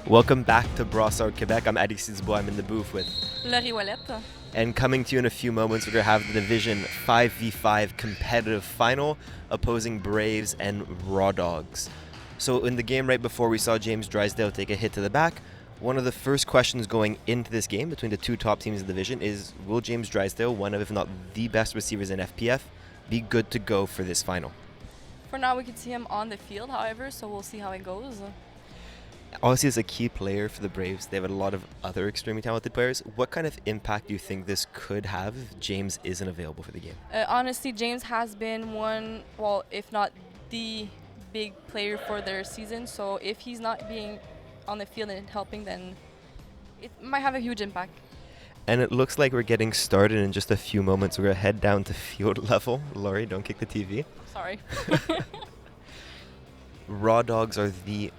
Welcome back to Brassard, Quebec. I'm Adi Sizbo. I'm in the booth with Laurie Ouellette. And coming to you in a few moments, we're going to have the Division 5v5 competitive final opposing Braves and Raw Dogs. So in the game right before, we saw James Drysdale take a hit to the back. One of the first questions going into this game between the two top teams in the division is, will James Drysdale, one of if not the best receivers in FPF, be good to go for this final? For now, we can see him on the field, however, so we'll see how it goes. Obviously, as a key player for the Braves, they have a lot of other extremely talented players. What kind of impact do you think this could have if James isn't available for the game? Honestly, James has been one, well, if not the big player for their season, so if he's not being on the field and helping, then it might have a huge impact. And it looks like we're getting started in just a few moments. We're going to head down to field level. Laurie, don't kick the TV. Sorry. Raw Dogs are the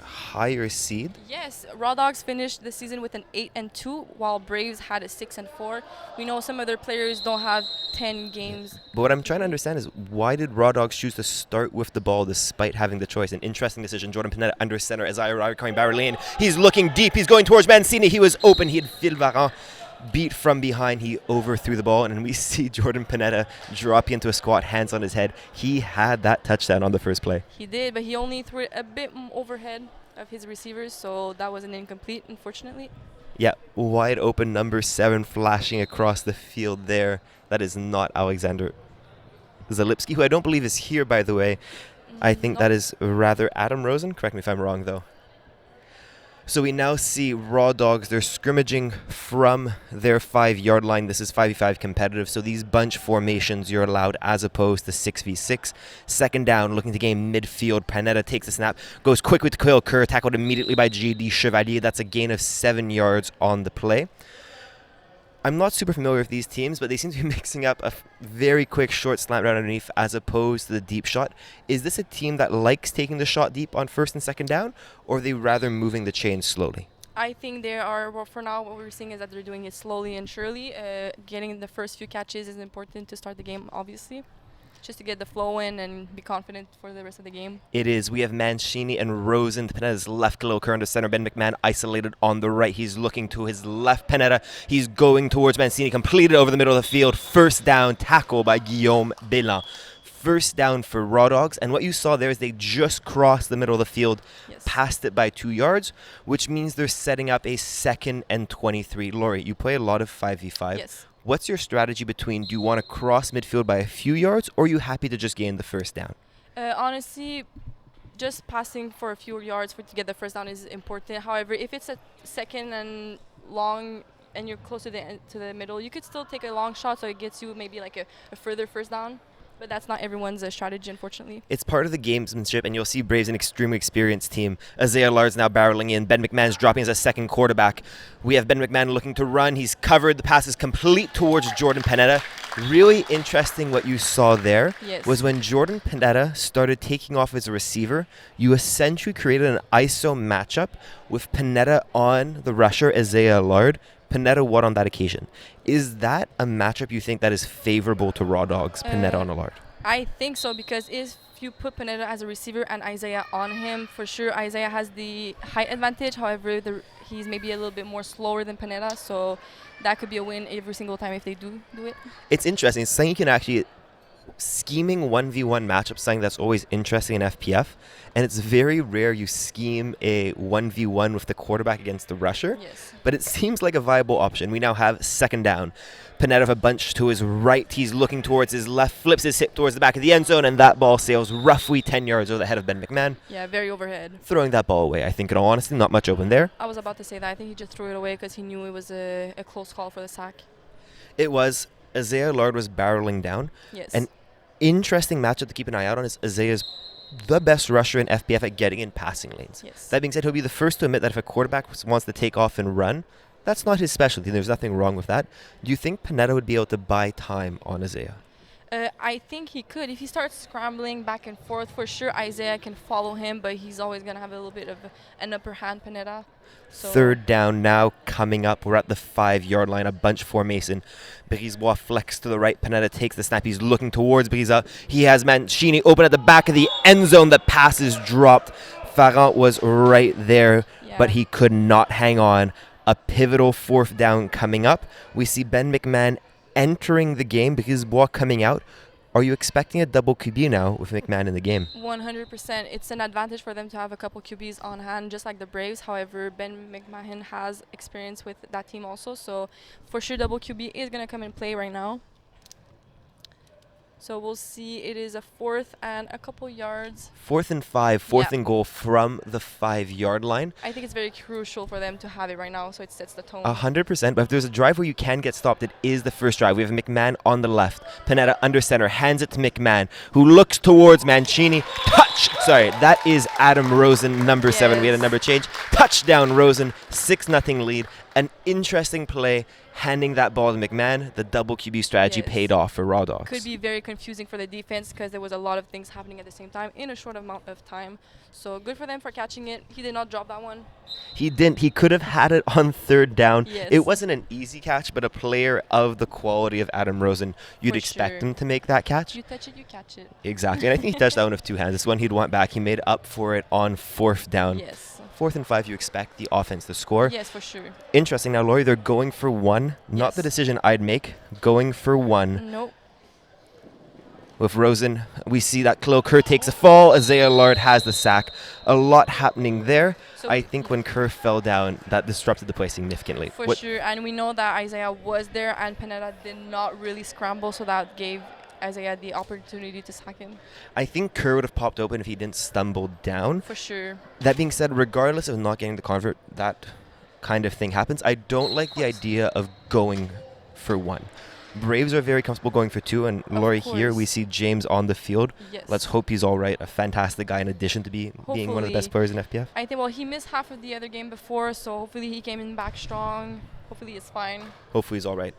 higher seed. Yes, Raw Dogs finished the season with an 8-2, while Braves had a 6-4. We know some of their players don't have 10 games. But what I'm trying to understand is, why did Raw Dogs choose to start with the ball despite having the choice? An interesting decision. Jordan Pineda under center. Isaiah Ryder coming barreling in. He's looking deep. He's going towards Mancini. He was open. He had Phil Varan beat from behind. He overthrew the ball, and then we see Jordan Pineda drop into a squat, hands on his head. He had that touchdown on the first play. He did, but he only threw it a bit overhead of his receivers, so that was an incomplete, unfortunately. Yeah, wide open number 7 flashing across the field there. That is not Alexander Zalipsky, who I don't believe is here, by the way. I think that is rather Adam Rosen. Correct me if I'm wrong, though. So we now see Raw Dogs. They're scrimmaging from their 5-yard line. This is 5v5 competitive, so these bunch formations you're allowed as opposed to 6v6. Second down, looking to gain midfield. Pineda takes the snap, goes quick with Kyle Kerr, tackled immediately by J.D. Chevalier. That's a gain of 7 yards on the play. I'm not super familiar with these teams, but they seem to be mixing up a very quick short slant route underneath as opposed to the deep shot. Is this a team that likes taking the shot deep on first and second down, or are they rather moving the chains slowly? I think they are, well, for now, what we're seeing is that they're doing it slowly and surely. Getting the first few catches is important to start the game, obviously, just to get the flow in and be confident for the rest of the game. It is. We have Mancini and Rosen. Pineda's left, Khalil Kerr under center. Ben McMahon isolated on the right. He's looking to his left. Pineda, he's going towards Mancini. Completed over the middle of the field. First down, tackle by Guillaume Bélan. First down for Raw Dogs. And what you saw there is they just crossed the middle of the field, passed it by 2 yards, which means they're setting up a 2nd and 23. Laurie, you play a lot of 5v5. Yes. What's your strategy between, do you want to cross midfield by a few yards, or are you happy to just gain the first down? Honestly, just passing for a few yards to get the first down is important. However, if it's a second and long and you're close to the middle, you could still take a long shot so it gets you maybe like a further first down. But that's not everyone's strategy, unfortunately. It's part of the gamesmanship, and you'll see Braves an extremely experienced team. Isaiah Lard's now barreling in. Ben McMahon's dropping as a second quarterback. We have Ben McMahon looking to run. He's covered. The pass is complete towards Jordan Pineda. Really interesting what you saw there was when Jordan Pineda started taking off as a receiver, you essentially created an ISO matchup with Pineda on the rusher, Isaiah Lard. Pineda won on that occasion. Is that a matchup you think that is favorable to Raw Dogs, Pineda on Allard? I think so, because if you put Pineda as a receiver and Isaiah on him, for sure Isaiah has the height advantage. However, he's maybe a little bit more slower than Pineda, so that could be a win every single time if they do it. It's interesting. It's something you can actually... Scheming 1v1 matchup, something that's always interesting in FPF, and it's very rare you scheme a 1v1 with the quarterback against the rusher, but it seems like a viable option. We now have second down. Pineda a bunch to his right. He's looking towards his left, flips his hip towards the back of the end zone, and that ball sails roughly 10 yards over the head of Ben McMahon. Yeah, very overhead. Throwing that ball away. I think, in all honesty, not much open there. I was about to say that. I think he just threw it away because he knew it was a close call for the sack. It was. Isaiah Lard was barreling down. Yes. An interesting matchup to keep an eye out on is Isaiah's the best rusher in FPF at getting in passing lanes. Yes. That being said, he'll be the first to admit that if a quarterback wants to take off and run, that's not his specialty. There's nothing wrong with that. Do you think Pineda would be able to buy time on Isaiah? I think he could. If he starts scrambling back and forth, for sure Isaiah can follow him, but he's always going to have a little bit of an upper hand, Pineda. So Third down now coming up. We're at the 5-yard line. A bunch formation. Brisebois flex to the right. Pineda takes the snap. He's looking towards Brisa. He has Mancini open at the back of the end zone. The pass is dropped. Farran was right there, Yeah. but he could not hang on. A pivotal fourth down coming up. We see Ben McMahon entering the game, Brisebois coming out. Are you expecting a double QB now with McMahon in the game? 100%. It's an advantage for them to have a couple QBs on hand, just like the Braves. However, Ben McMahon has experience with that team also, so for sure double QB is going to come in play right now. So we'll see. It is a 4th and a couple yards. 4th and 5, fourth Yeah. and goal from the 5-yard line. I think it's very crucial for them to have it right now, so it sets the tone. 100%. But if there's a drive where you can get stopped, it is the first drive. We have McMahon on the left. Panetta under center, hands it to McMahon, who looks towards Mancini. Touch! Sorry, that is Adam Rosen, number 7. We had a Yes. number change. Touchdown, Rosen. 6-0 lead. An interesting play, handing that ball to McMahon. The double QB strategy Yes. paid off for Raw Dogs. Could be very confusing for the defense because there was a lot of things happening at the same time in a short amount of time. So good for them for catching it. He did not drop that one. He didn't. He could have had it on 3rd down. Yes. It wasn't an easy catch, but a player of the quality of Adam Rosen, you'd For expect sure. him to make that catch. You touch it, you catch it. Exactly. And I think he touched that one with 2 hands. This one he'd want back. He made up for it on 4th down. Yes. 4th and 5, you expect the offense to score. Yes, for sure. Interesting. Now, Laurie, they're going for 1. Not Yes. the decision I'd make. Going for 1. Nope. With Rosen, we see that Khalil Kerr takes a fall. Isaiah Lard has the sack. A lot happening there. So I think when Kerr fell down, that disrupted the play significantly. For What- sure, and we know that Isaiah was there, and Panetta did not really scramble, so that gave Isaiah the opportunity to sack him. I think Kerr would have popped open if he didn't stumble down. For sure. That being said, regardless of not getting the convert, that kind of thing happens. I don't like the idea of going for 1. Braves are very comfortable going for 2, and Laurie, here course. we see James on the field. Yes. Let's hope he's all right. A fantastic guy in addition to being one of the Hopefully. best players in FPF. I think, well, he missed half of the other game before, so hopefully he came in back strong. Hopefully it's fine. Hopefully he's all right.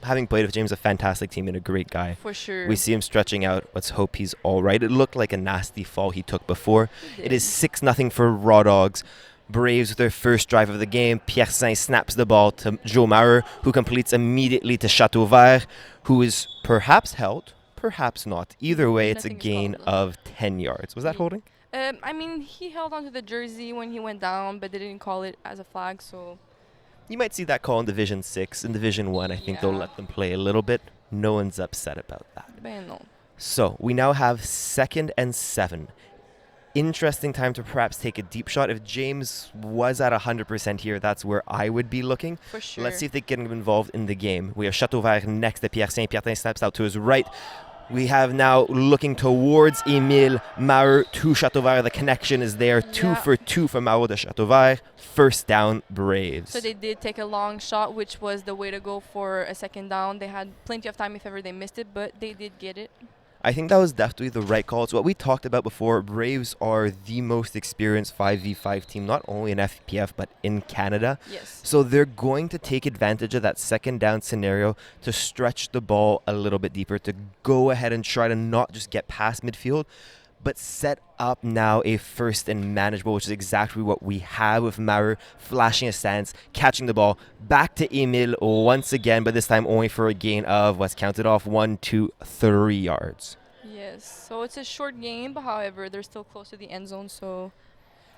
Having played with James, a fantastic team and a great guy. For sure. We see him stretching out. Let's hope he's all right. It looked like a nasty fall he took before. It is 6-0 for Raw Dogs. Braves with their first drive of the game. Pierre Saint snaps the ball to Joe Maurer, who completes immediately to Chateau Vert, who is perhaps held, perhaps not. Either way, it's a Nothing's gain called. of 10 yards. Was that Ye- holding? I mean, he held onto the jersey when he went down, but they didn't call it as a flag, so You might see that call in Division 6. In Division 1, I think they'll Yeah. let them play a little bit. No one's upset about that. ben no. So we now have 2nd and 7. Interesting time to perhaps take a deep shot. If James was at 100% here, that's where I would be looking. For sure. Let's see if they get him involved in the game. We have Chateau Vert next to Pierre Saint. Pierre steps out to his right. We have now looking towards Emile Maurer to Chateau Vert. The connection is there. 2 Yeah. for 2 for Maurer to Chateau Vert. First down, Braves. So they did take a long shot, which was the way to go for a 2nd down. They had plenty of time if ever they missed it, but they did get it. I think that was definitely the right call. It's what we talked about before. Braves are the most experienced 5v5 team, not only in FPF, but in Canada. Yes. So they're going to take advantage of that 2nd down scenario to stretch the ball a little bit deeper, to go ahead and try to not just get past midfield, but set up now a 1st and manageable, which is exactly what we have with Maurer flashing a stance, catching the ball, back to Emile once again, but this time only for a gain of what's counted off 1, 2, 3 yards. Yes. So it's a short game, but however, they're still close to the end zone, so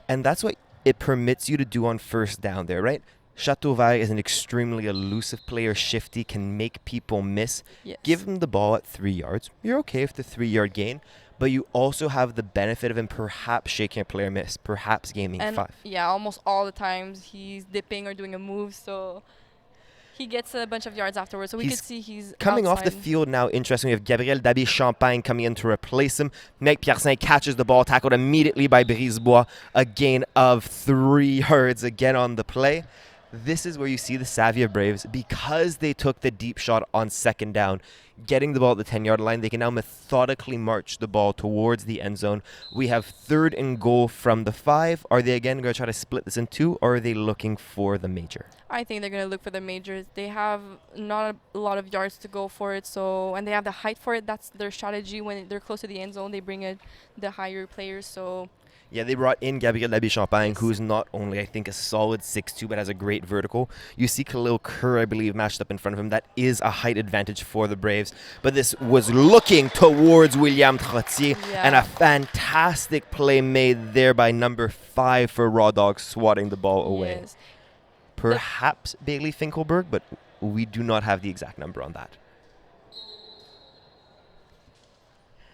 And that's what it permits you to do on 1st down there, right? Chateau Vert is an extremely elusive player, shifty, can make people miss. yes. Give him the ball at 3 yards. You're okay with the 3-yard gain, but you also have the benefit of him perhaps shaking a player miss, perhaps gaining and 5. yeah, almost all the times he's dipping or doing a move, so he gets a bunch of yards afterwards. So we He's could see he's Coming off the outside. field now, interesting. We have Gabriel Dabé-Champagne coming in to replace him. Mike Pierre Saint catches the ball, tackled immediately by Brisebois. A gain of 3 yards again on the play. This is where you see the savvy of Braves. Because they took the deep shot on 2nd down, getting the ball at the 10-yard line, they can now methodically march the ball towards the end zone. We have 3rd and goal from the 5. Are they again going to try to split this in 2, or are they looking for the major? I think they're gonna look for the majors. They have not a lot of yards to go for it, so and they have the height for it. That's their strategy. When they're close to the end zone, they bring the higher players. So Yeah, they brought in Gabriel Labbé-Champagne, Yes. who's not only, I think, a solid 6'2", but has a great vertical. You see Khalil Kerr, I believe, matched up in front of him. That is a height advantage for the Braves. But this was looking towards William Trottier, and a Yeah. fantastic play made there by number 5 for Raw Dawgs, swatting the ball away. Yes. Perhaps Bailey Finkelberg, but we do not have the exact number on that.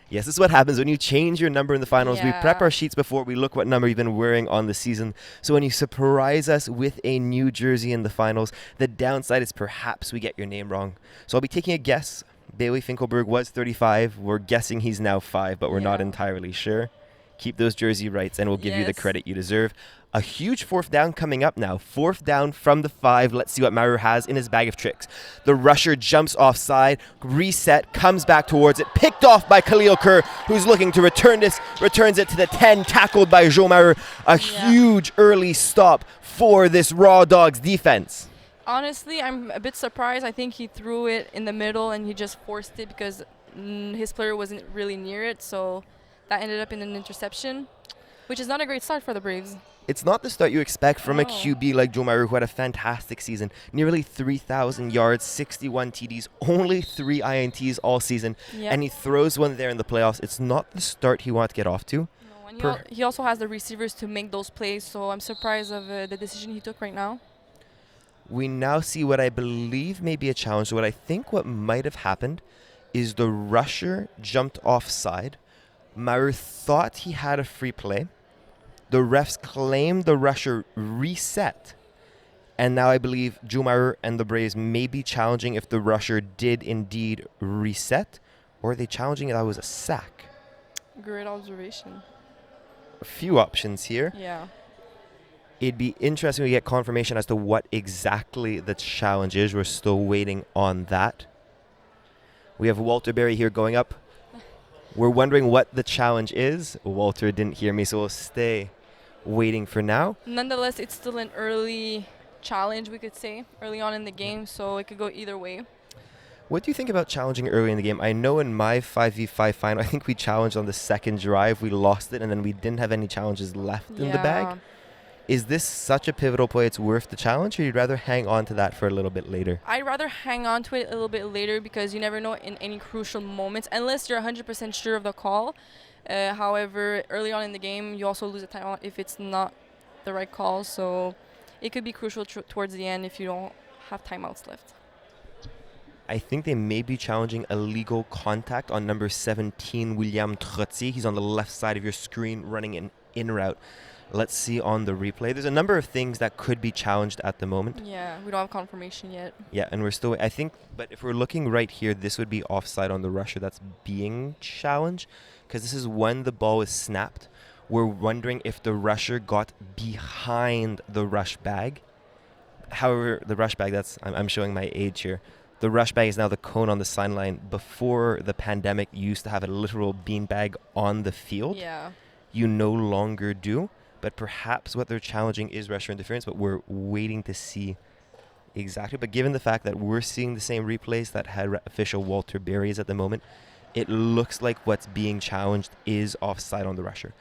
Yes, this is what happens when you change your number in the finals. We prep Yeah. our sheets before we look what number you've been wearing on the season. So when you surprise us with a new jersey in the finals, the downside is perhaps we get your name wrong. So I'll be taking a guess. Bailey Finkelberg was 35. We're guessing he's now 5, but we're not Yeah. entirely sure. Keep those jersey rights and we'll give you the Yes. credit you deserve. A huge 4th down coming up now. 4th down from the 5. Let's see what Maru has in his bag of tricks. The rusher jumps offside, reset, comes back towards it, picked off by Khalil Kerr, who's looking to return this, returns it to the 10, tackled by Joe Maru. A huge early stop for this Raw Dogs defense. Honestly, I'm a bit surprised. I think he threw it in the middle and he just forced it because his player wasn't really near it. So that ended up in an interception, which is not a great start for the Braves. It's not the start you expect from a No. QB like Joe Maru, who had a fantastic season. Nearly 3,000 yards, 61 TDs, only 3 INTs all season. Yeah. And he throws one there in the playoffs. It's not the start he wanted to get off to. No, and he also has the receivers to make those plays, so I'm surprised of the decision he took right now. We now see what I believe may be a challenge. So what I think what might have happened is the rusher jumped offside. Maru thought he had a free play. The refs claimed the rusher reset. And now I believe Joe Maru and the Braves may be challenging if the rusher did indeed reset, or are they challenging it that was a sack? Great observation. A few options here. Yeah. It'd be interesting to get confirmation as to what exactly the challenge is. We're still waiting on that. We have Walter Berry here going up. We're wondering what the challenge is. Walter didn't hear me, so we'll stay waiting for now. Nonetheless, it's still an early challenge, we could say, early on in the game, so it could go either way. What do you think about challenging early in the game? I know in my 5v5 final, I think we challenged on the second drive. We lost it, and then we didn't have any challenges left in the bag. Is this such a pivotal play it's worth the challenge, or you'd rather hang on to that for a little bit later? I'd rather hang on to it a little bit later because you never know in any crucial moments, unless you're 100% sure of the call. However, early on in the game, you also lose a timeout if it's not the right call. So it could be crucial towards the end if you don't have timeouts left. I think they may be challenging illegal contact on number 17, William Trottier. He's on the left side of your screen running an in route. Let's see on the replay. There's a number of things that could be challenged at the moment. Yeah, we don't have confirmation yet. Yeah, and we're still, I think, but if we're looking right here, this would be offside on the rusher that's being challenged, because this is when the ball is snapped. We're wondering if the rusher got behind the rush bag. However, the rush bag, I'm showing my age here. The rush bag is now the cone on the sideline. Before the pandemic, you used to have a literal beanbag on the field. Yeah. You no longer do. But perhaps what they're challenging is rusher interference, but we're waiting to see exactly. But given the fact that we're seeing the same replays that had official Walter Berry is at the moment, it looks like what's being challenged is offside on the rusher.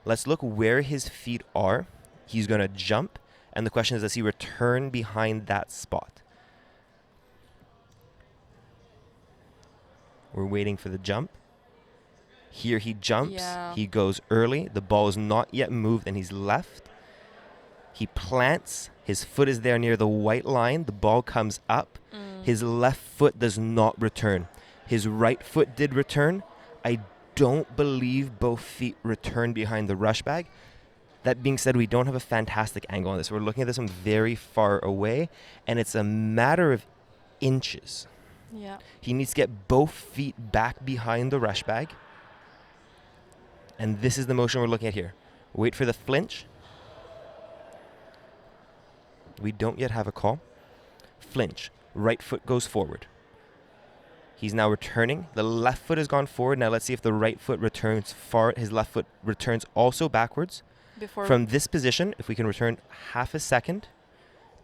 Let's look where his feet are. He's going to jump, and the question is, does he return behind that spot? We're waiting for the jump. Here he jumps. Yeah. He goes early. The ball is not yet moved, and he's left. He plants. His foot is there near the white line. The ball comes up. His left foot does not return. His right foot did return. I don't believe both feet returned behind the rush bag. That being said, we don't have a fantastic angle on this. We're looking at this from very far away, and it's a matter of inches. Yeah. He needs to get both feet back behind the rush bag. And this is the motion we're looking at here. Wait for the flinch. We don't yet have a call. Flinch. Right foot goes forward. He's now returning. The left foot has gone forward. Now let's see if the right foot returns far. His left foot returns also backwards. From this position, if we can return half a second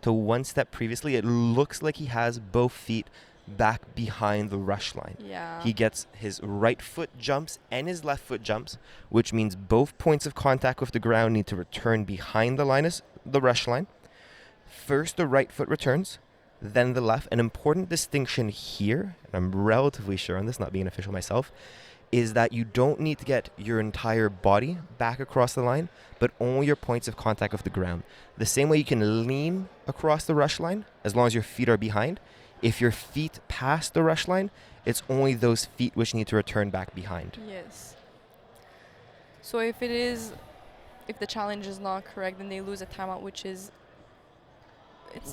to one step previously, it looks like he has both feet back behind the rush line. Yeah. He gets his right foot jumps and his left foot jumps, which means both points of contact with the ground need to return behind the rush line. First, the right foot returns, then the left. An important distinction here, and I'm relatively sure on this, not being an official myself, is that you don't need to get your entire body back across the line, but only your points of contact with the ground. The same way you can lean across the rush line, as long as your feet are behind. If your feet pass the rush line, it's only those feet which need to return back behind. Yes. So if the challenge is not correct, then they lose a timeout, which is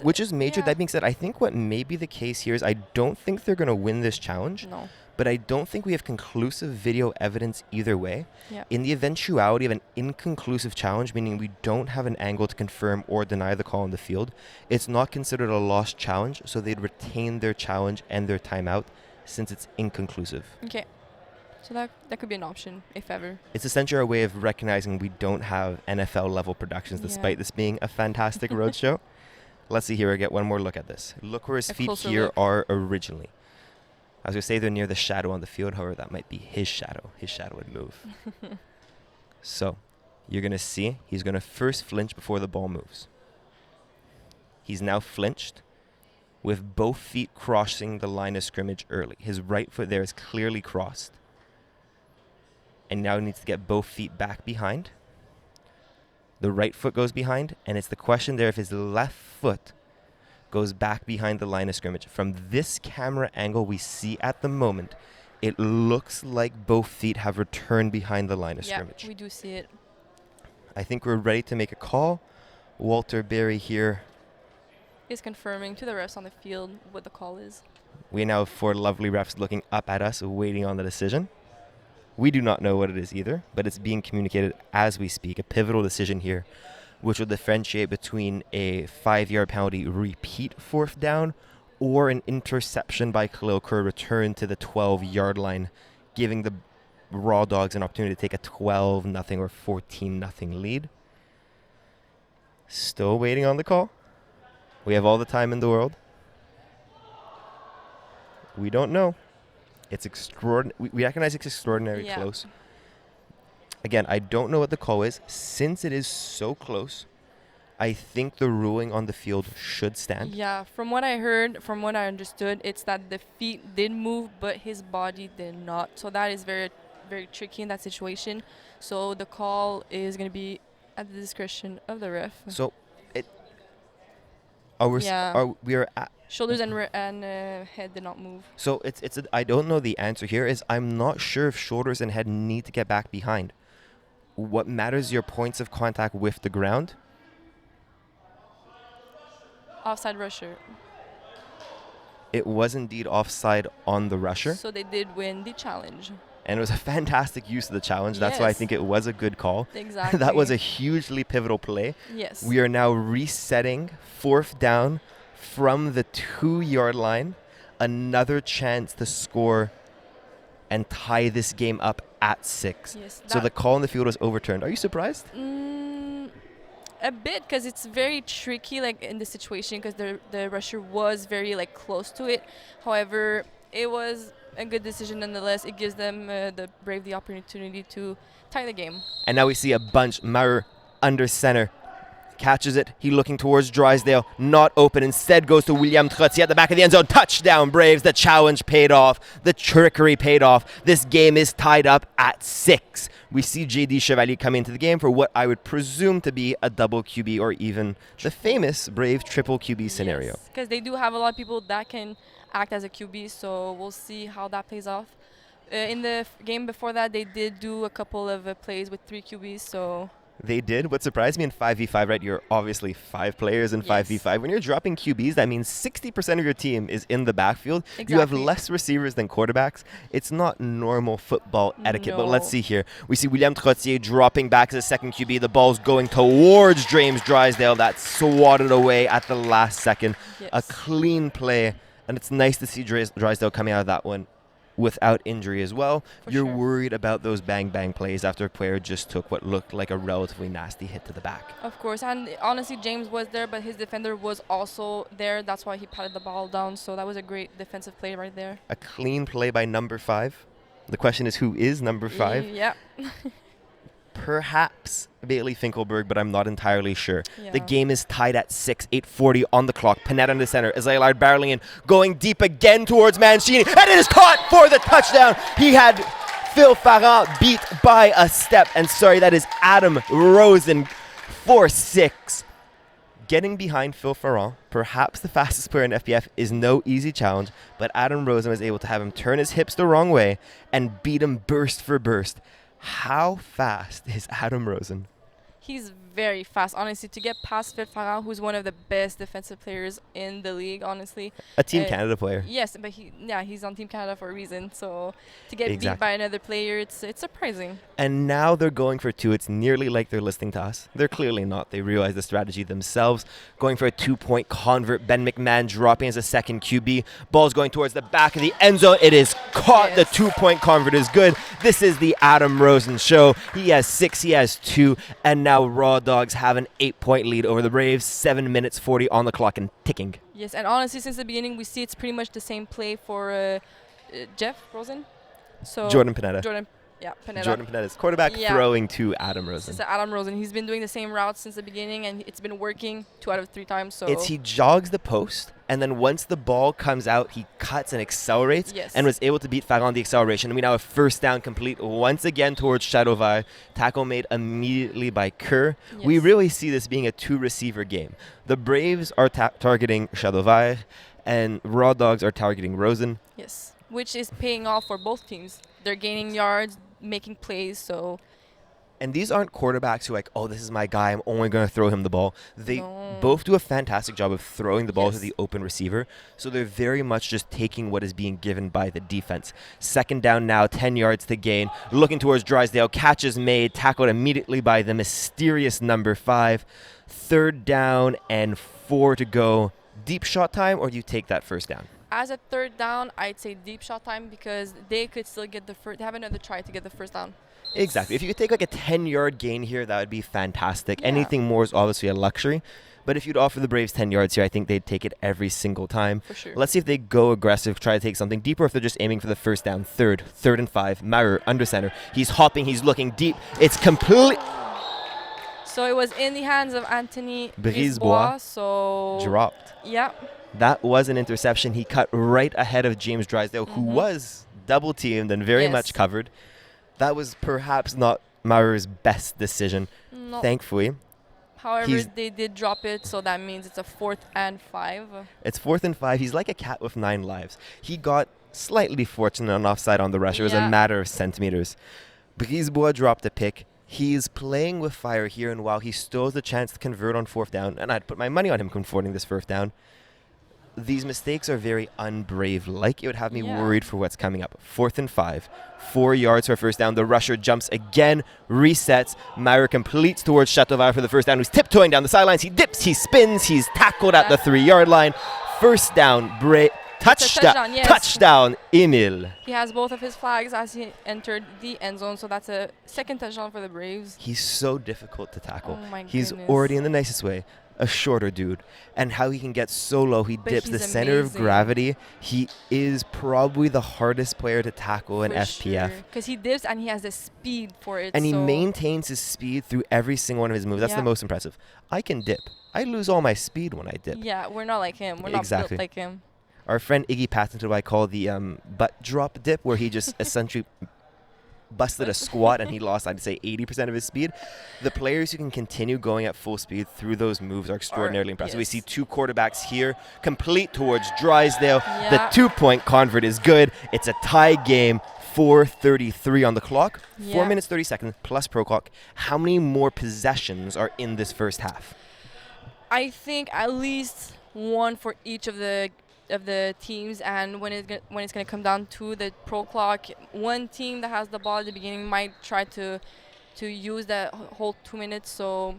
Major. Yeah. That being said, I think what may be the case here is I don't think they're going to win this challenge. No. But I don't think we have conclusive video evidence either way. Yeah. In the eventuality of an inconclusive challenge, meaning we don't have an angle to confirm or deny the call on the field, it's not considered a lost challenge, so they'd retain their challenge and their timeout since it's inconclusive. Okay. So that could be an option, if ever. It's essentially our way of recognizing we don't have NFL level productions, despite this being a fantastic roadshow. Let's see here. I get one more look at this. Look where his feet here are originally. I was going to say they're near the shadow on the field. However, that might be his shadow. His shadow would move. So you're going to see he's going to first flinch before the ball moves. He's now flinched with both feet crossing the line of scrimmage early. His right foot there is clearly crossed. And now he needs to get both feet back behind. The right foot goes behind, and it's the question there if his left foot goes back behind the line of scrimmage. From this camera angle we see at the moment, it looks like both feet have returned behind the line of scrimmage. Yeah, we do see it. I think we're ready to make a call. Walter Berry here is confirming to the refs on the field what the call is. We now have 4 lovely refs looking up at us, waiting on the decision. We do not know what it is either, but it's being communicated as we speak. A pivotal decision here, which will differentiate between a 5-yard penalty repeat 4th down or an interception by Khalil Kerr return to the 12-yard line, giving the Raw Dogs an opportunity to take a 12-0 or 14-0 lead. Still waiting on the call. We have all the time in the world. We don't know. It's extraordinary. We recognize it's extraordinarily close. Again, I don't know what the call is. Since it is so close, I think the ruling on the field should stand. Yeah, from what I heard, from what I understood, it's that the feet did move, but his body did not. So that is very, very tricky in that situation. So the call is going to be at the discretion of the ref. So, we are at shoulders and head did not move. So I don't know the answer here. I'm not sure if shoulders and head need to get back behind. What matters is your points of contact with the ground. Offside rusher. It was indeed offside on the rusher. So they did win the challenge. And it was a fantastic use of the challenge. That's why I think it was a good call. Exactly. That was a hugely pivotal play. Yes. We are now resetting 4th down from the 2-yard line. Another chance to score and tie this game up at 6. Yes, so the call on the field was overturned. Are you surprised? A bit, because it's very tricky, like in this situation, because the rusher was very close to it. However, it was a good decision nonetheless. It gives them the Brave the opportunity to tie the game. And now we see a bunch. Maurer under center. Catches it. He looking towards Drysdale. Not open. Instead goes to William Trottier at the back of the end zone. Touchdown, Braves. The challenge paid off. The trickery paid off. This game is tied up at 6. We see J.D. Chevalier come into the game for what I would presume to be a double QB or even the famous Brave triple QB scenario. Yes, because they do have a lot of people that can act as a QB, so we'll see how that plays off. In the game before that, they did do a couple of plays with 3 QBs, so... They did. What surprised me in 5v5, right? You're obviously 5 players in 5v5. When you're dropping QBs, that means 60% of your team is in the backfield. Exactly. You have less receivers than quarterbacks. It's not normal football etiquette. But let's see here. We see William Trottier dropping back as a second QB. The ball's going towards James Drysdale. That's swatted away at the last second. Yes. A clean play. And it's nice to see Drysdale coming out of that one without injury as well. For You're sure. worried about those bang-bang plays after a player just took what looked like a relatively nasty hit to the back. Of course, and honestly, James was there, but his defender was also there. That's why he patted the ball down. So that was a great defensive play right there. A clean play by number 5. The question is, who is number 5? Yeah. Perhaps Bailey Finkelberg, but I'm not entirely sure. Yeah. The game is tied at 6, 8:40 on the clock. Panetta in the center. Azalard barreling in, going deep again towards Mancini, and it is caught for the touchdown. He had Phil Farran beat by a step, and sorry, that is Adam Rosen, 4-6. Getting behind Phil Farran, perhaps the fastest player in FPF, is no easy challenge, but Adam Rosen was able to have him turn his hips the wrong way and beat him burst for burst. How fast is Adam Rosen? He's very fast, honestly. To get past Phil Farran, who's one of the best defensive players in the league, honestly. A Team Canada player. Yes, but he's on Team Canada for a reason. So to get Exactly. beat by another player, it's surprising. And now they're going for 2. It's nearly like they're listening to us. They're clearly not. They realize the strategy themselves. Going for a 2-point convert. Ben McMahon dropping as a second QB. Ball's going towards the back of the end zone. It is caught. Yes. The 2-point convert is good. This is the Adam Rosen show. He has 6, he has 2, and now Raw Dogs have an 8-point lead over the Braves. 7 minutes 40 on the clock and ticking. Yes, and honestly, since the beginning, we see it's pretty much the same play for Jeff Rosen. So Jordan Panetta. Panetta. Jordan Panetta's quarterback Yeah. throwing to Adam Rosen. It's Adam Rosen. He's been doing the same route since the beginning, and it's been working 2 out of 3 times. So He jogs the post, and then once the ball comes out, he cuts and accelerates, Yes. and was able to beat Farran on the acceleration. And we now have first down complete once again towards Chateauvert. Tackle made immediately by Kerr. We Yes. really see this being a 2-receiver game. The Braves are targeting Chateauvert, and Raw Dogs are targeting Rosen. Yes, which is paying off for both teams. They're gaining yards, making plays. So And these aren't quarterbacks who are like, oh, this is my guy, I'm only going to throw him the ball. They No. both do a fantastic job of throwing the ball to Yes. the open receiver. So they're very much just taking what is being given by the defense. Second down now, 10 yards to gain. Looking towards Drysdale. Catch is made, tackled immediately by the mysterious number 5. Third down and 4 to go. Deep shot time, or do you take that first down? as a third down, I'd say deep shot time because they could still get the first. They have another try to get the first down. Exactly. If you could take like a 10-yard gain here, that would be fantastic. Yeah. Anything more is obviously a luxury. But if you'd offer the Braves 10 yards here, I think they'd take it every single time. For sure. Let's see if they go aggressive, try to take something deeper, or if they're just aiming for the first down. Third and 5. Maurer under center. He's hopping. He's looking deep. It's complete. So it was in the hands of Anthony Brisebois. So Dropped. yeah. That was an interception. He cut right ahead of James Drysdale, who was double teamed and very Yes. much covered. That was perhaps not Maurer's best decision, No. thankfully. However, they did drop it, so that means it's a 4th and 5. It's 4th and 5. He's like a cat with 9 lives. He got slightly fortunate on offside on the rush. It was a Yeah. matter of centimeters. Brisebois dropped a pick. He's playing with fire here, and while he still has the chance to convert on 4th down, and I'd put my money on him converting this 4th down, these mistakes are very unbrave-like. It would have me Yeah. worried for what's coming up. 4th and 5. 4 yards for a first down. The rusher jumps again, resets. Maurer completes towards Chateauvert for the first down, who's tiptoeing down the sidelines. He dips, he spins, he's tackled at the 3-yard line. First down, touchdown, yes. touchdown, Emil. He has both of his flags as he entered the end zone, so that's a second touchdown for the Braves. He's so difficult to tackle. Oh my He's goodness. already in the nicest way a shorter dude, and how he can get so low, he But dips he's the center of amazing. gravity. He is probably the hardest player to tackle in FPF. Because he dips and he has the speed for it. And he so maintains his speed through every single one of his moves. That's the Yeah. most impressive. I can dip. I lose all my speed when I dip. Yeah, we're not like him. We're Exactly. not built like him. Our friend Iggy patented what I call the butt drop dip, where he just essentially busted a squat and he lost, I'd say, 80% of his speed. The players who can continue going at full speed through those moves are extraordinarily impressive. We yes. see 2 quarterbacks here, complete towards Drysdale. Yeah. The 2-point convert is good. It's a tie game. 4:33 on the clock. 4 Yeah. minutes 30 seconds plus pro clock. How many more possessions are in this first half? I think at least one for each of the teams, and when it's gonna come down to the pro clock, one team that has the ball at the beginning might try to use that whole 2 minutes. So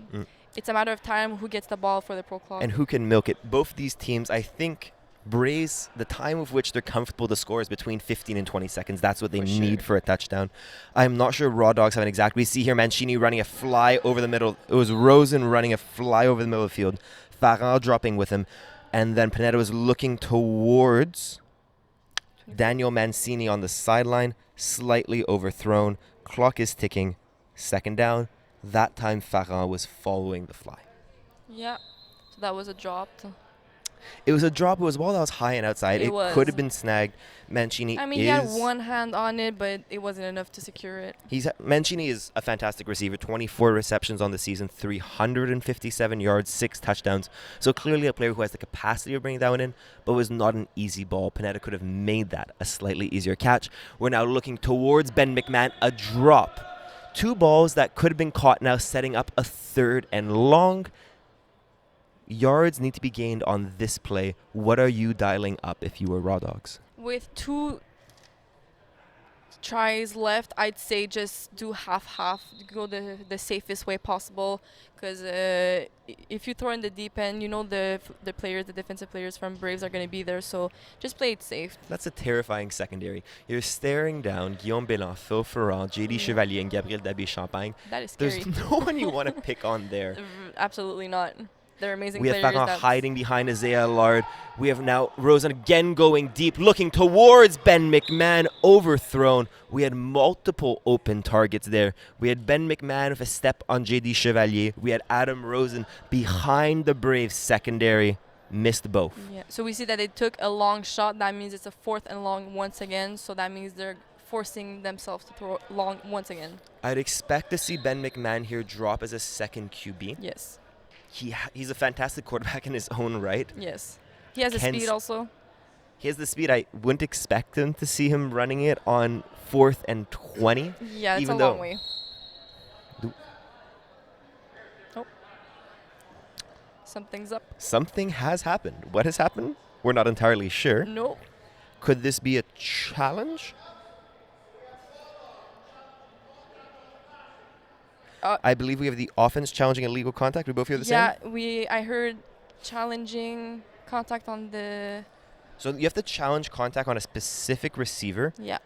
it's a matter of time who gets the ball for the pro clock. And who can milk it. Both these teams, I think, Braves, the time of which they're comfortable to score is between 15 and 20 seconds. That's what they For need sure. for a touchdown. I'm not sure Raw Dogs have an exact. We see here Mancini running a fly over the middle. It was Rosen running a fly over the middle of the field. Farrell dropping with him. And then Pineda was looking towards Daniel Mancini on the sideline, slightly overthrown. Clock is ticking. Second down. That time Farrell was following the fly. Yeah. So that was a drop. It was a drop. It was a ball that was high and outside. It It was. could have been snagged. Mancini I mean, he had one hand on it, but it wasn't enough to secure it. Mancini is a fantastic receiver. 24 receptions on the season, 357 yards, 6 touchdowns. So clearly a player who has the capacity of bringing that one in, but was not an easy ball. Pineda could have made that a slightly easier catch. We're now looking towards Ben McMahon, a drop. 2 balls that could have been caught, now setting up a third and long. Yards need to be gained on this play. What are you dialing up if you were Raw Dogs? With 2 tries left, I'd say just do half-half. Go the safest way possible. Because if you throw in the deep end, you know the defensive players from Braves are going to be there. So just play it safe. That's a terrifying secondary. You're staring down Guillaume Bélan, Phil Ferrand, JD Chevalier, and Gabriel Dabé-Champagne. That is scary. There's no one you want to pick on there. Absolutely not. They're amazing We have players. Farrand hiding behind Isaiah Allard. We have now Rosen again going deep, looking towards Ben McMahon, overthrown. We had multiple open targets there. We had Ben McMahon with a step on JD Chevalier. We had Adam Rosen behind the Braves secondary. Missed both. Yeah. So we see that they took a long shot. That means it's a 4th and long once again. So that means they're forcing themselves to throw long once again. I'd expect to see Ben McMahon here drop as a second QB. Yes. He's a fantastic quarterback in his own right. Yes. He has the Ken's- speed also. He has the speed. I wouldn't expect him to see him running it on 4th and 20. Yeah, it's even a though- long way. Oh. Something's up. Something has happened. What has happened? We're not entirely sure. No. Could this be a challenge? I believe we have the offense challenging illegal contact. We both hear the same? I heard challenging contact on the. So you have to challenge contact on a specific receiver. Yeah.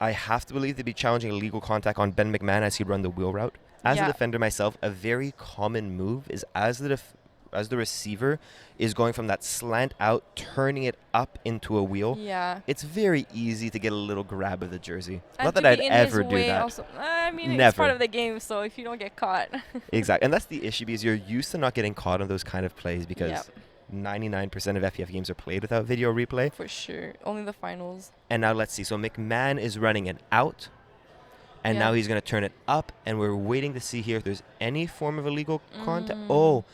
I have to believe they'd be challenging illegal contact on Ben McMahon as he run the wheel route. As a Yeah. defender myself, a very common move is as the receiver is going from that slant out, turning it up into a wheel. Yeah. It's very easy to get a little grab of the jersey. And Not to that I'd be in his ever do way that. Also. I mean, it's Never. part of the game, so if you don't get caught. Exactly. And that's the issue because you're used to not getting caught on those kind of plays because Yep. 99% of FPF games are played without video replay. For sure. Only the finals. And now let's see. So McMahon is running an out. And Yeah. now he's going to turn it up. And we're waiting to see here if there's any form of illegal contact. Mm. Oh,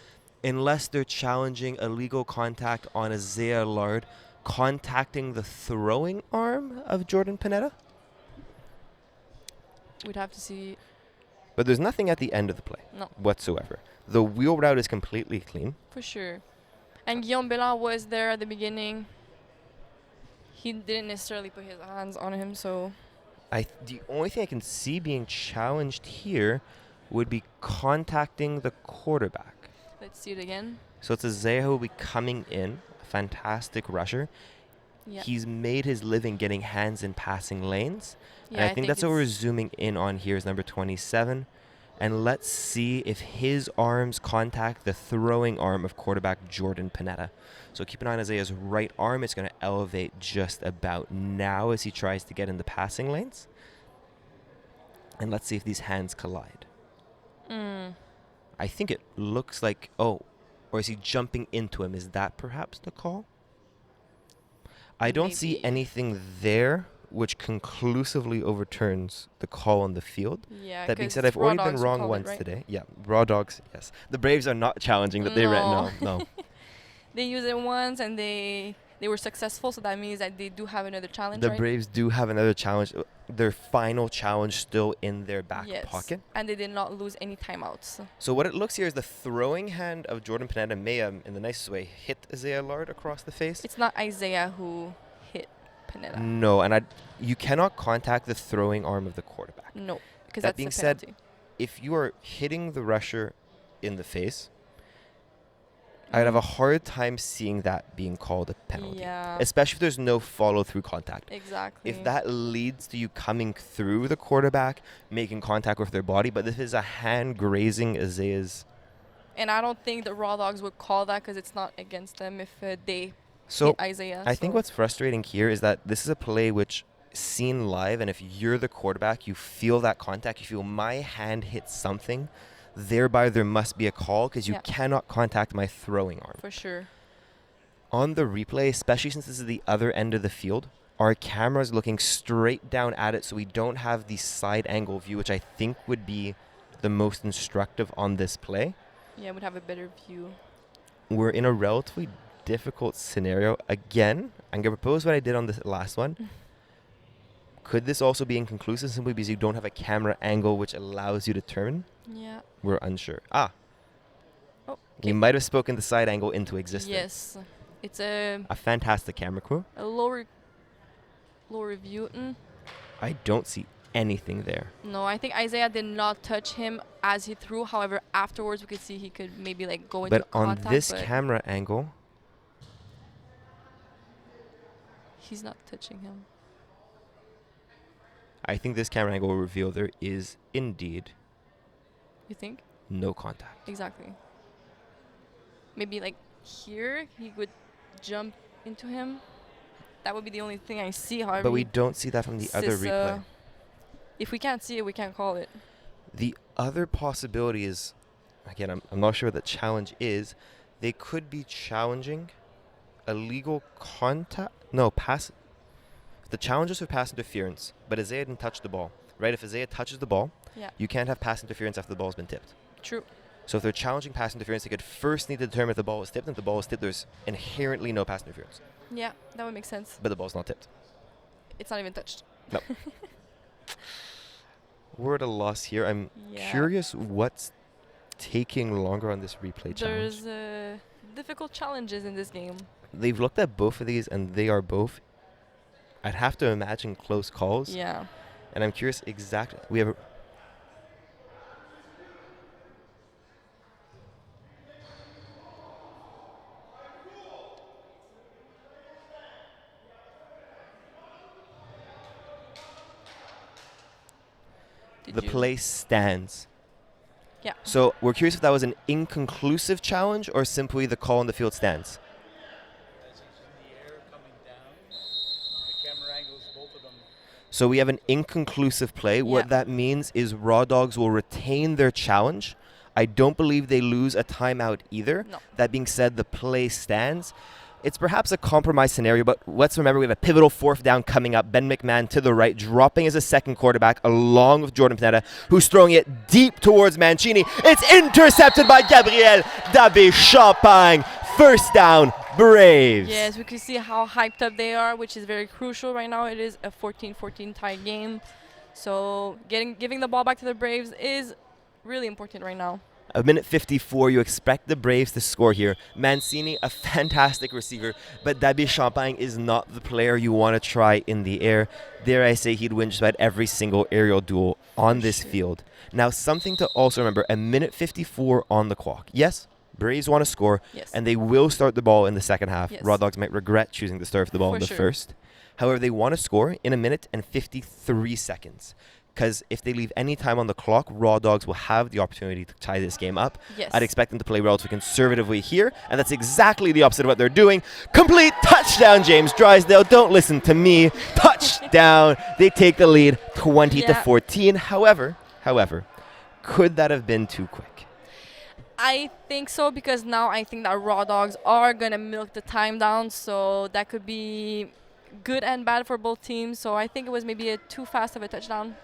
unless they're challenging illegal contact on Isaiah Allard, contacting the throwing arm of Jordan Pineda. We'd have to see. But there's nothing at the end of the play No. whatsoever. The wheel route is completely clean. For sure. And Guillaume Bélan was there at the beginning. He didn't necessarily put his hands on him, so. The only thing I can see being challenged here would be contacting the quarterback. Let's see it again. So it's Isaiah who will be coming in, a fantastic rusher. Yeah. He's made his living getting hands in passing lanes. Yeah, And I think that's what we're it's- zooming in on here is number 27. And let's see if his arms contact the throwing arm of quarterback Jordan Pineda. So keep an eye on Isaiah's right arm. It's going to elevate just about now as he tries to get in the passing lanes. And let's see if these hands collide. Mm. I think it looks like, or is he jumping into him? Is that perhaps the call? I don't see Maybe. anything there which conclusively overturns the call on the field. Yeah. That being 'cause said, I've Raw already been Dogs would wrong call it, once right? today. Yeah, Raw Dogs, yes. The Braves are not challenging that they ran. No. No. They used it once and they were successful, so that means that they do have another challenge, The right? Braves do have another challenge, their final challenge still in their back Yes. pocket. And they did not lose any timeouts. So what it looks here is the throwing hand of Jordan Pineda may, in the nicest way, hit Isaiah Allard across the face. It's not Isaiah who hit Pineda. No, and you cannot contact the throwing arm of the quarterback. No, because That that's being a said, penalty. If you are hitting the rusher in the face, I'd have a hard time seeing that being called a penalty. Yeah. Especially if there's no follow-through contact. Exactly. If that leads to you coming through the quarterback, making contact with their body, but this is a hand grazing Isaiah's. And I don't think the Raw Dogs would call that because it's not against them if they So hit Isaiah. I think what's frustrating here is that this is a play which, seen live, and if you're the quarterback, you feel that contact. You feel my hand hit something. Thereby, there must be a call because you cannot contact my throwing arm. For sure. On the replay, especially since this is the other end of the field, our camera's looking straight down at it, so we don't have the side angle view, which I think would be the most instructive on this play. Yeah, would have a better view. We're in a relatively difficult scenario. Again, I'm going to propose what I did on the last one. Could this also be inconclusive simply because you don't have a camera angle which allows you to turn? Yeah. We're unsure. Oh, okay. You might have spoken the side angle into existence. Yes. It's a fantastic camera crew. A lower view. I don't see anything there. No, I think Isaiah did not touch him as he threw. However, afterwards we could see he could maybe like go into contact. But on this camera angle, he's not touching him. I think this camera angle will reveal there is indeed. You think? No contact. Exactly. Maybe like here he would jump into him. That would be the only thing I see. However, but we don't see that from the other replay. If we can't see it, we can't call it. The other possibility is, again, I'm not sure what the challenge is. They could be challenging illegal contact. No, pass. The challenge is for pass interference, but Isaiah didn't touch the ball, right? If Isaiah touches the ball, you can't have pass interference after the ball's been tipped. True. So if they're challenging pass interference, they could first need to determine if the ball was tipped. And if the ball was tipped, there's inherently no pass interference. Yeah, that would make sense. But the ball's not tipped. It's not even touched. No. We're at a loss here. I'm curious what's taking longer on this replay challenge. There's difficult challenges in this game. They've looked at both of these, and they are both, I'd have to imagine, close calls. Yeah. And I'm curious exactly. We have the play stands. Yeah. So we're curious if that was an inconclusive challenge or simply the call on the field stands. So we have an inconclusive play. Yeah. What that means is Raw Dogs will retain their challenge. I don't believe they lose a timeout either. No. That being said, the play stands. It's perhaps a compromise scenario, but let's remember we have a pivotal fourth down coming up. Ben McMahon to the right, dropping as a second quarterback along with Jordan Panetta, who's throwing it deep towards Mancini. It's intercepted by Gabriel Dabe-Champagne. First down, Braves. Yes, we can see how hyped up they are, which is very crucial right now. It is a 14-14 tie game. So giving the ball back to the Braves is really important right now. A minute 54, you expect the Braves to score here. Mancini, a fantastic receiver, but Dabe-Champagne is not the player you want to try in the air. Dare I say he'd win just about every single aerial duel on this field. Now, something to also remember, a minute 54 on the clock. Yes, Braves want to score, and they will start the ball in the second half. Yes. Raw Dogs might regret choosing to start the ball in the first. However, they want to score in a minute and 53 seconds. Because if they leave any time on the clock, Raw Dogs will have the opportunity to tie this game up. Yes. I'd expect them to play relatively conservatively here, and that's exactly the opposite of what they're doing. Complete touchdown, James Drysdale. Don't listen to me. Touchdown. They take the lead 20-14. However, could that have been too quick? I think so, because now I think that Raw Dogs are going to milk the time down, so that could be good and bad for both teams. So I think it was maybe too fast of a touchdown.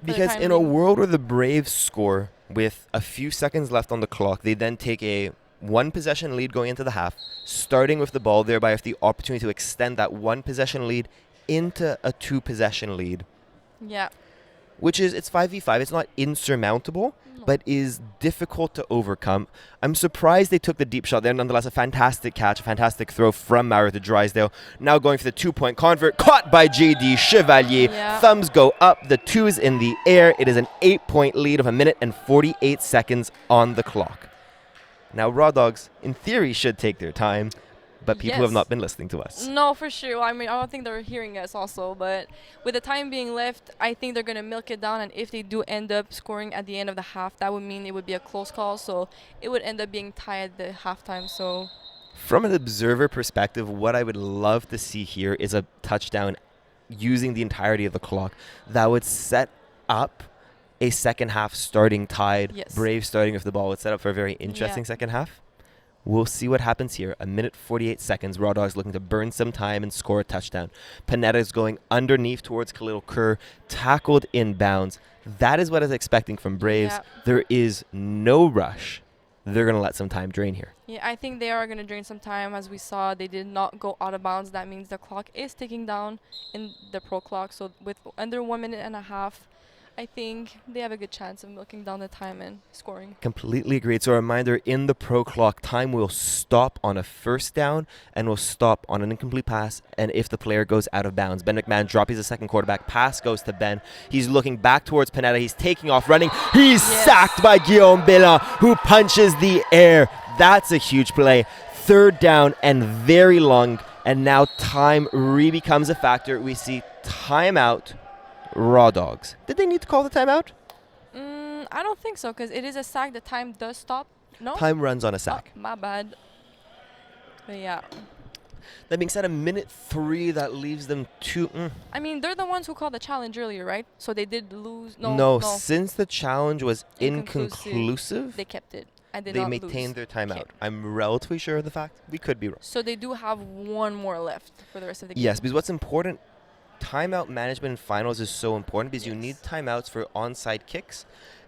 Because in a world where the Braves score with a few seconds left on the clock, they then take a one-possession lead going into the half, starting with the ball, thereby have the opportunity to extend that one-possession lead into a two-possession lead. Yeah. Which is, it's 5v5. It's not insurmountable, but is difficult to overcome. I'm surprised they took the deep shot there. Nonetheless, a fantastic catch, a fantastic throw from Maurer to Drysdale. Now going for the two-point convert, caught by J.D. Chevalier. Yeah. Thumbs go up, the two's in the air. It is an 8-point lead of a minute and 48 seconds on the clock. Now, Raw Dogs, in theory, should take their time, but people have Yes. not been listening to us. No, for sure. I mean, I don't think they're hearing us also, but with the time being left, I think they're going to milk it down. And if they do end up scoring at the end of the half, that would mean it would be a close call. So it would end up being tied at the halftime. So From an observer perspective, what I would love to see here is a touchdown using the entirety of the clock that would set up a second half starting tied. Yes. Braves starting with the ball would set up for a very interesting second half. We'll see what happens here. A minute 48 seconds. Raw Dogs looking to burn some time and score a touchdown. Panetta is going underneath towards Khalil Kerr, tackled inbounds. That is what I was expecting from Braves. Yeah. There is no rush. They're going to let some time drain here. yeah, I think they are going to drain some time. As we saw, they did not go out of bounds. That means the clock is ticking down in the pro clock. So with under 1 minute and a half, I think they have a good chance of milking down the time and scoring. Completely agreed. So a reminder, in the pro clock, time will stop on a first down and will stop on an incomplete pass and if the player goes out of bounds. Ben McMahon dropping the second quarterback. Pass goes to Ben. He's looking back towards Panetta. He's taking off, running. He's sacked by Guillaume Bellin, who punches the air. That's a huge play. Third down and very long. And now time becomes a factor. We see timeout. Raw Dogs. Did they need to call the timeout? I don't think so, because it is a sack. The time does stop. No? Time runs on a sack. Oh, my bad. But yeah. That being said, a minute 3, that leaves them I mean, they're the ones who called the challenge earlier, right? So they did lose. No, No, since the challenge was Inconclusive, inconclusive, they kept it. And did they not maintained lose. their timeout. Okay. I'm relatively sure of the fact. We could be wrong. So they do have one more left for the rest of the game. Yes, because what's important, timeout management in finals is so important because you Yes. need timeouts for onside kicks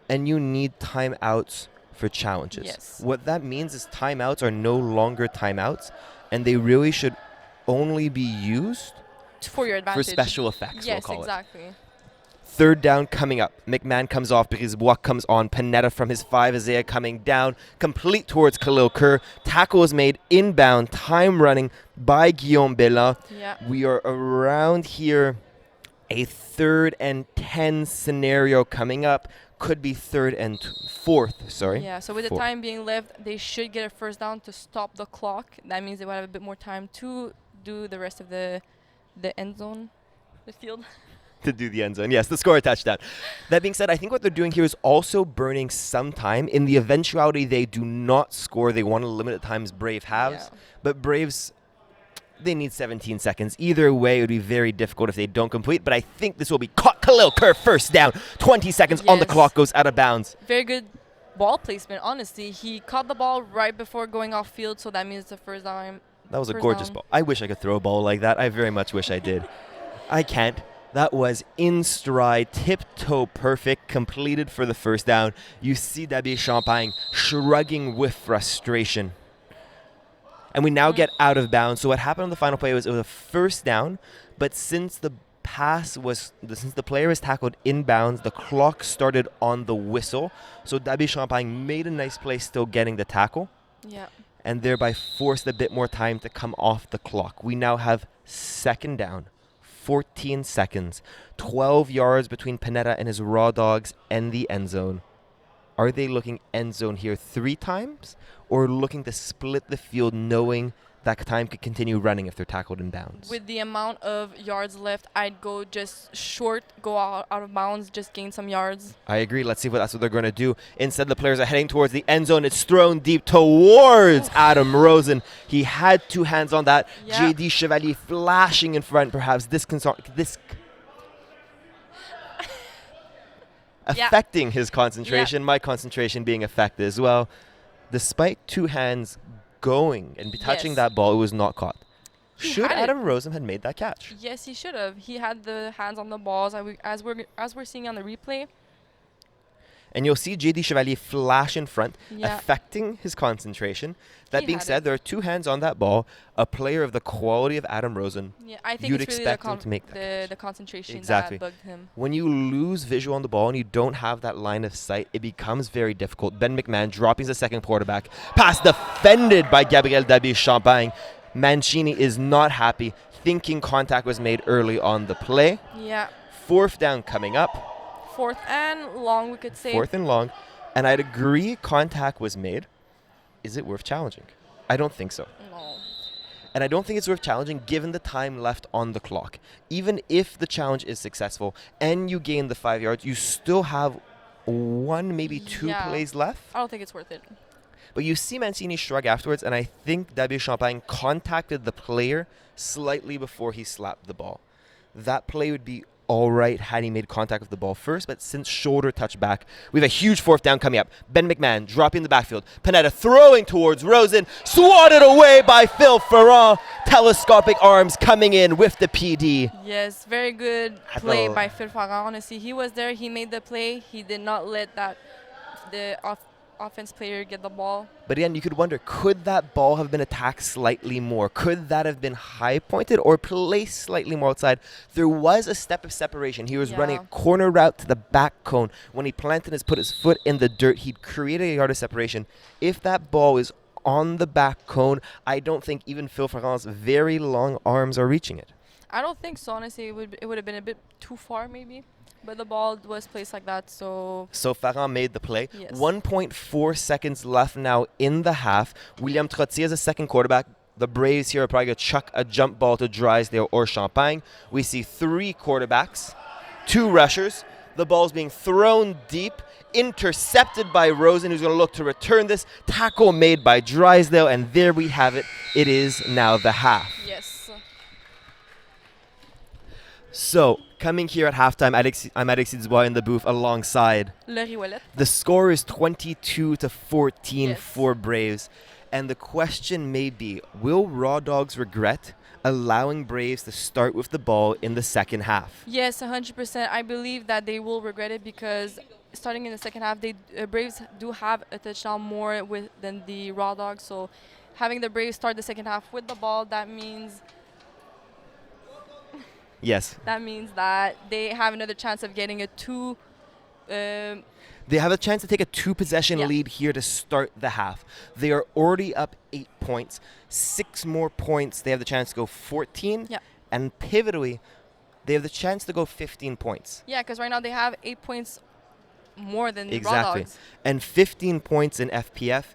and you need timeouts for challenges. Yes. What that means is timeouts are no longer timeouts and they really should only be used For your for advantage. special effects, we'll Yes, call it. exactly. Third down coming up. McMahon comes off because Buck comes on. Panetta from his 5. Isaiah coming down. Complete towards Khalil Kerr. Tackle is made inbound. Time running by Guillaume Bellin. Yeah. We are around here. A 3rd and 10 scenario coming up. Could be 3rd and 4th. Sorry. Yeah, so with the Fourth. time being left, they should get a first down to stop the clock. That means they will have a bit more time to do the rest of the end zone, the field. To do the end zone. Yes, to score a touchdown. That being said, I think what they're doing here is also burning some time. In the eventuality they do not score, they want to limit the times Brave has. Yeah. But Braves, they need 17 seconds. Either way, it would be very difficult if they don't complete. But I think this will be caught. Khalil Kerr, first down. 20 seconds on the Yes. clock, goes out of bounds. Very good ball placement, honestly. He caught the ball right before going off field, so that means it's the first time. That was a First gorgeous down. ball. I wish I could throw a ball like that. I very much wish I did. I can't. That was in stride, tiptoe perfect, completed for the first down. You see Dabi Champagne shrugging with frustration. And we now get out of bounds. So what happened on the final play was it was a first down, but since the player was tackled inbounds, the clock started on the whistle. So Dabi Champagne made a nice play still getting the tackle Yeah. and thereby forced a bit more time to come off the clock. We now have second down, 14 seconds, 12 yards between Panetta and his Raw Dogs and the end zone. Are they looking end zone here 3 times or looking to split the field knowing that time could continue running if they're tackled in bounds? With the amount of yards left, I'd go just short, go out of bounds, just gain some yards. I agree. Let's see if that's what they're going to do. Instead, the players are heading towards the end zone. It's thrown deep towards Adam Rosen. He had 2 hands on that. Yeah. JD Chevalier flashing in front, perhaps affecting his concentration. My concentration being affected as well. Despite 2 hands going and touching Yes. that ball, it was not caught. He Should had it. Adam Rosen had made that catch? Yes, he should have. He had the hands on the balls, as we're seeing on the replay. And you'll see JD Chevalier flash in front, Yeah. affecting his concentration. That He being had said, it. there are 2 hands on that ball. A player of the quality of Adam Rosen. Yeah, I think You'd it's really expect him to make that catch. the concentration Exactly. that bugged him. When you lose visual on the ball and you don't have that line of sight, it becomes very difficult. Ben McMahon dropping the second quarterback. Pass defended by Gabriel Dabi-Champagne. Mancini is not happy, thinking contact was made early on the play. Yeah. 4th down coming up. 4th and long, we could say. 4th and long. And I'd agree contact was made. is it worth challenging? I don't think so. No. And I don't think it's worth challenging given the time left on the clock. Even if the challenge is successful and you gain the 5 yards, you still have one, maybe two Yeah. plays left. I don't think it's worth it. But you see Mancini shrug afterwards, and I think David Champagne contacted the player slightly before he slapped the ball. That play would be all right had he made contact with the ball first, but since shoulder touch back, we have a huge fourth down coming up. Ben McMahon dropping the backfield. Panetta throwing towards Rosen, swatted away by Phil Ferrand. Telescopic arms coming in with the PD. Yes, very good At play the- by Phil Farah. Honestly, he was there. He made the play. He did not let the offense player get the ball. But again, you could wonder, could that ball have been attacked slightly more? Could that have been high pointed or placed slightly more outside? There was a step of separation. He was running a Yeah. corner route to the back cone. When he planted and put his foot in the dirt, he'd created a yard of separation. If that ball is on the back cone, I don't think even Phil Ferrand's very long arms are reaching it. I don't think so. Honestly, it would have been a bit too far maybe, but the ball was placed like that. So So Ferrand made the play. Yes. 1.4 seconds left now in the half. William Trottier is a second quarterback. The Braves here are probably going to chuck a jump ball to Drysdale or Champagne. We see 3 quarterbacks, 2 rushers. The ball's being thrown deep, intercepted by Rosen, who's going to look to return this. Tackle made by Drysdale, and there we have it. It is now the half. yes, So, coming here at halftime, I'm Alexis Dubois in the booth alongside. Le Riouelette. The score is 22-14 Yes. for Braves. And the question may be, will Raw Dogs regret allowing Braves to start with the ball in the second half? Yes, 100%. I believe that they will regret it because starting in the second half, they Braves do have a touchdown more than the Raw Dogs. So having the Braves start the second half with the ball, that means Yes. that they have another chance of getting a two. They have a chance to take a 2-possession Yeah. lead here to start the half. They are already up 8 points. 6 more points, they have the chance to go 14. Yeah. And pivotally, they have the chance to go 15 points. Yeah, because right now they have 8 points more than the Raw Exactly. Dogs. And 15 points in FPF.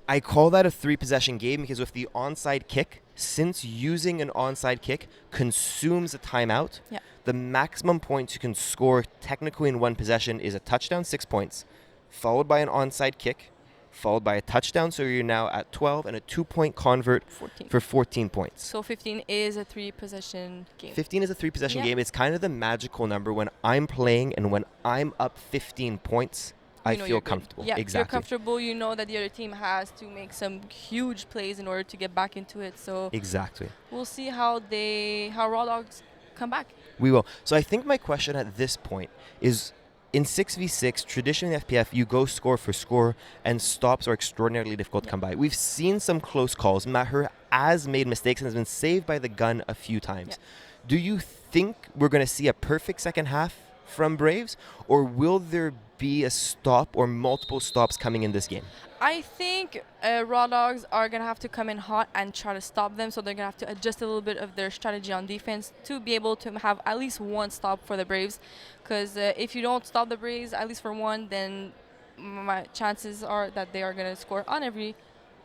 I call that a 3-possession game because with the onside kick, since using an onside kick consumes a timeout, Yeah. the maximum points you can score technically in one possession is a touchdown, 6 points, followed by an onside kick, followed by a touchdown, so you're now at 12, and a 2-point convert 14. for 14 points. So 15 is a 3-possession game. 15 is a 3-possession Yeah. game. It's kind of the magical number when I'm playing and when I'm up 15 points. I You know feel you're good. comfortable. Yeah, Exactly. you're comfortable. You know that the other team has to make some huge plays in order to get back into it. So Exactly. we'll see how Raw Dogs come back. We will. So I think my question at this point is, in 6v6, traditionally in FPF, you go score for score, and stops are extraordinarily difficult to come by. We've seen some close calls. Maher has made mistakes and has been saved by the gun a few times. Yeah. Do you think we're going to see a perfect second half from Braves, or will there be a stop or multiple stops coming in this game? I think Raw Dogs are going to have to come in hot and try to stop them. So they're going to have to adjust a little bit of their strategy on defense to be able to have at least one stop for the Braves. Because if you don't stop the Braves, at least for one, then my chances are that they are going to score on every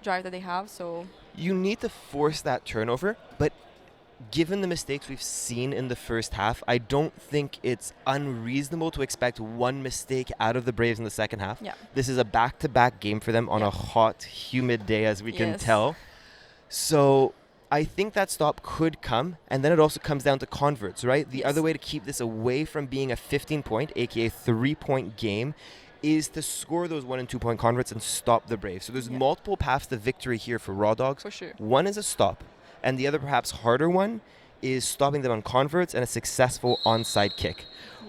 drive that they have. So You need to force that turnover, but given the mistakes we've seen in the first half, I don't think it's unreasonable to expect one mistake out of the Braves in the second half. yeah. This is a back-to-back game for them on Yeah. a hot, humid day, as we can Yes. tell. So I think that stop could come, and then it also comes down to converts, right? The Yes. other way to keep this away from being a 15-point, aka 3-point game, is to score those 1 and 2 point converts and stop the Braves. So there's Yeah. multiple paths to victory here for Raw Dogs. For sure. One is a stop, and the other perhaps harder one is stopping them on converts and a successful onside kick.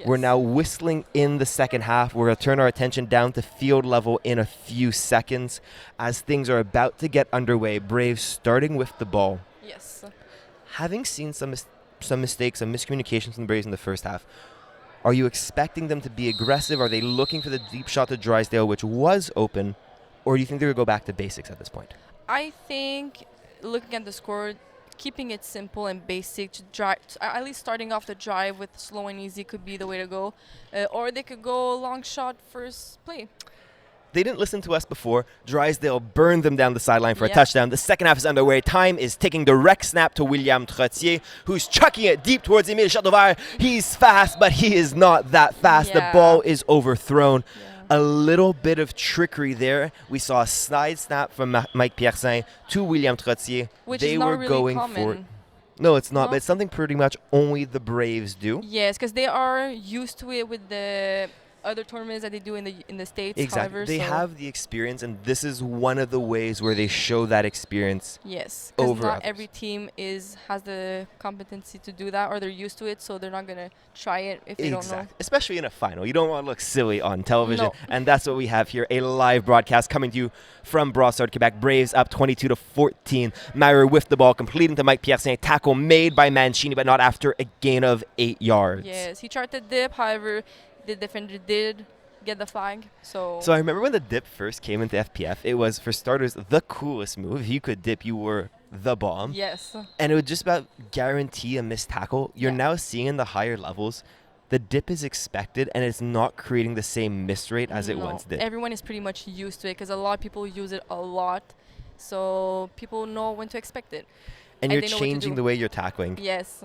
We're Yes. now whistling in the second half. We're going to turn our attention down to field level in a few seconds as things are about to get underway. Braves starting with the ball. Yes. Having seen some mistakes, some miscommunications from the Braves in the first half, are you expecting them to be aggressive? Are they looking for the deep shot to Drysdale, which was open? Or do you think they're going to go back to basics at this point? I think looking at the score, keeping it simple and basic, to drive, at least starting off the drive with slow and easy could be the way to go. Or they could go long shot first play. They didn't listen to us before. Drysdale burned them down the sideline for a Yep. touchdown. The second half is underway. Time is ticking. Direct snap to William Trottier, who's chucking it deep towards Emile Chateauvert. He's fast, but he is not that fast. The Yeah. ball is overthrown. Yeah. A little bit of trickery there. We saw a slide snap from Mike Piercin to William Trottier. Which They is not were really going common. for it. No, it's not, No? but it's something pretty much only the Braves do. Yes, because they are used to it with the other tournaments that they do in the States. Exactly. However, They so have the experience, and this is one of the ways where they show that experience. yes, because over not others. every team has the competency to do that, or they're used to it, so they're not gonna try it if they don't know. Especially in a final. You don't want to look silly on television. No. And that's what we have here. A live broadcast coming to you from Brossard, Quebec. Braves up 22-14. Mayer with the ball, completing to Mike Piercin. Tackle made by Mancini, but not after a gain of 8 yards. Yes, he tried to dip. However, the defender did get the flag. So So I remember when the dip first came into FPF, it was, for starters, the coolest move. If you could dip, you were the bomb. yes, And it would just about guarantee a missed tackle. You're Yeah. now seeing in the higher levels, the dip is expected, and it's not creating the same miss rate as it no, once did. everyone is pretty much used to it because a lot of people use it a lot, so people know when to expect it. And and you're they know what to changing do. the way you're tackling. Yes,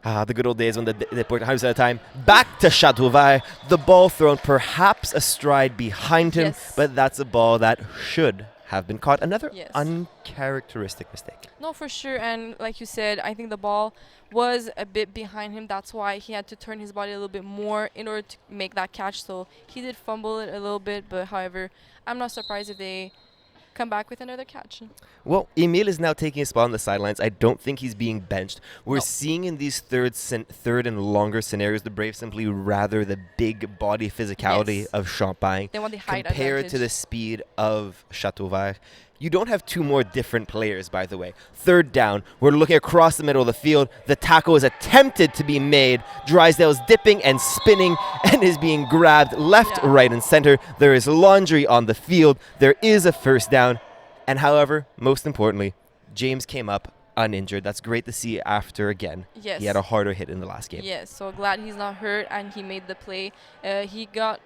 The good old days when the dip worked 100% of the time. Back to Chateauvert. The ball thrown perhaps a stride behind him, Yes. but that's a ball that should have been caught. Another Yes. uncharacteristic mistake. no, for sure. And like you said, I think the ball was a bit behind him. That's why he had to turn his body a little bit more in order to make that catch. So he did fumble it a little bit, but however, I'm not surprised if they come back with another catch. Well, Emile is now taking a spot on the sidelines. I don't think he's being benched. We're No. seeing in these third and longer scenarios, the Braves simply rather the big body physicality Yes. of Champagne They want the height compared advantage. to the speed of Chateauvert. You don't have two more different players, by the way. Third down, we're looking across the middle of the field. The tackle is attempted to be made. Drysdale's dipping and spinning and is being grabbed left, Yeah. right, and center. There is laundry on the field. There is a first down. And however, most importantly, James came up uninjured. That's great to see after, again, Yes. he had a harder hit in the last game. Yes, so glad he's not hurt and he made the play. He got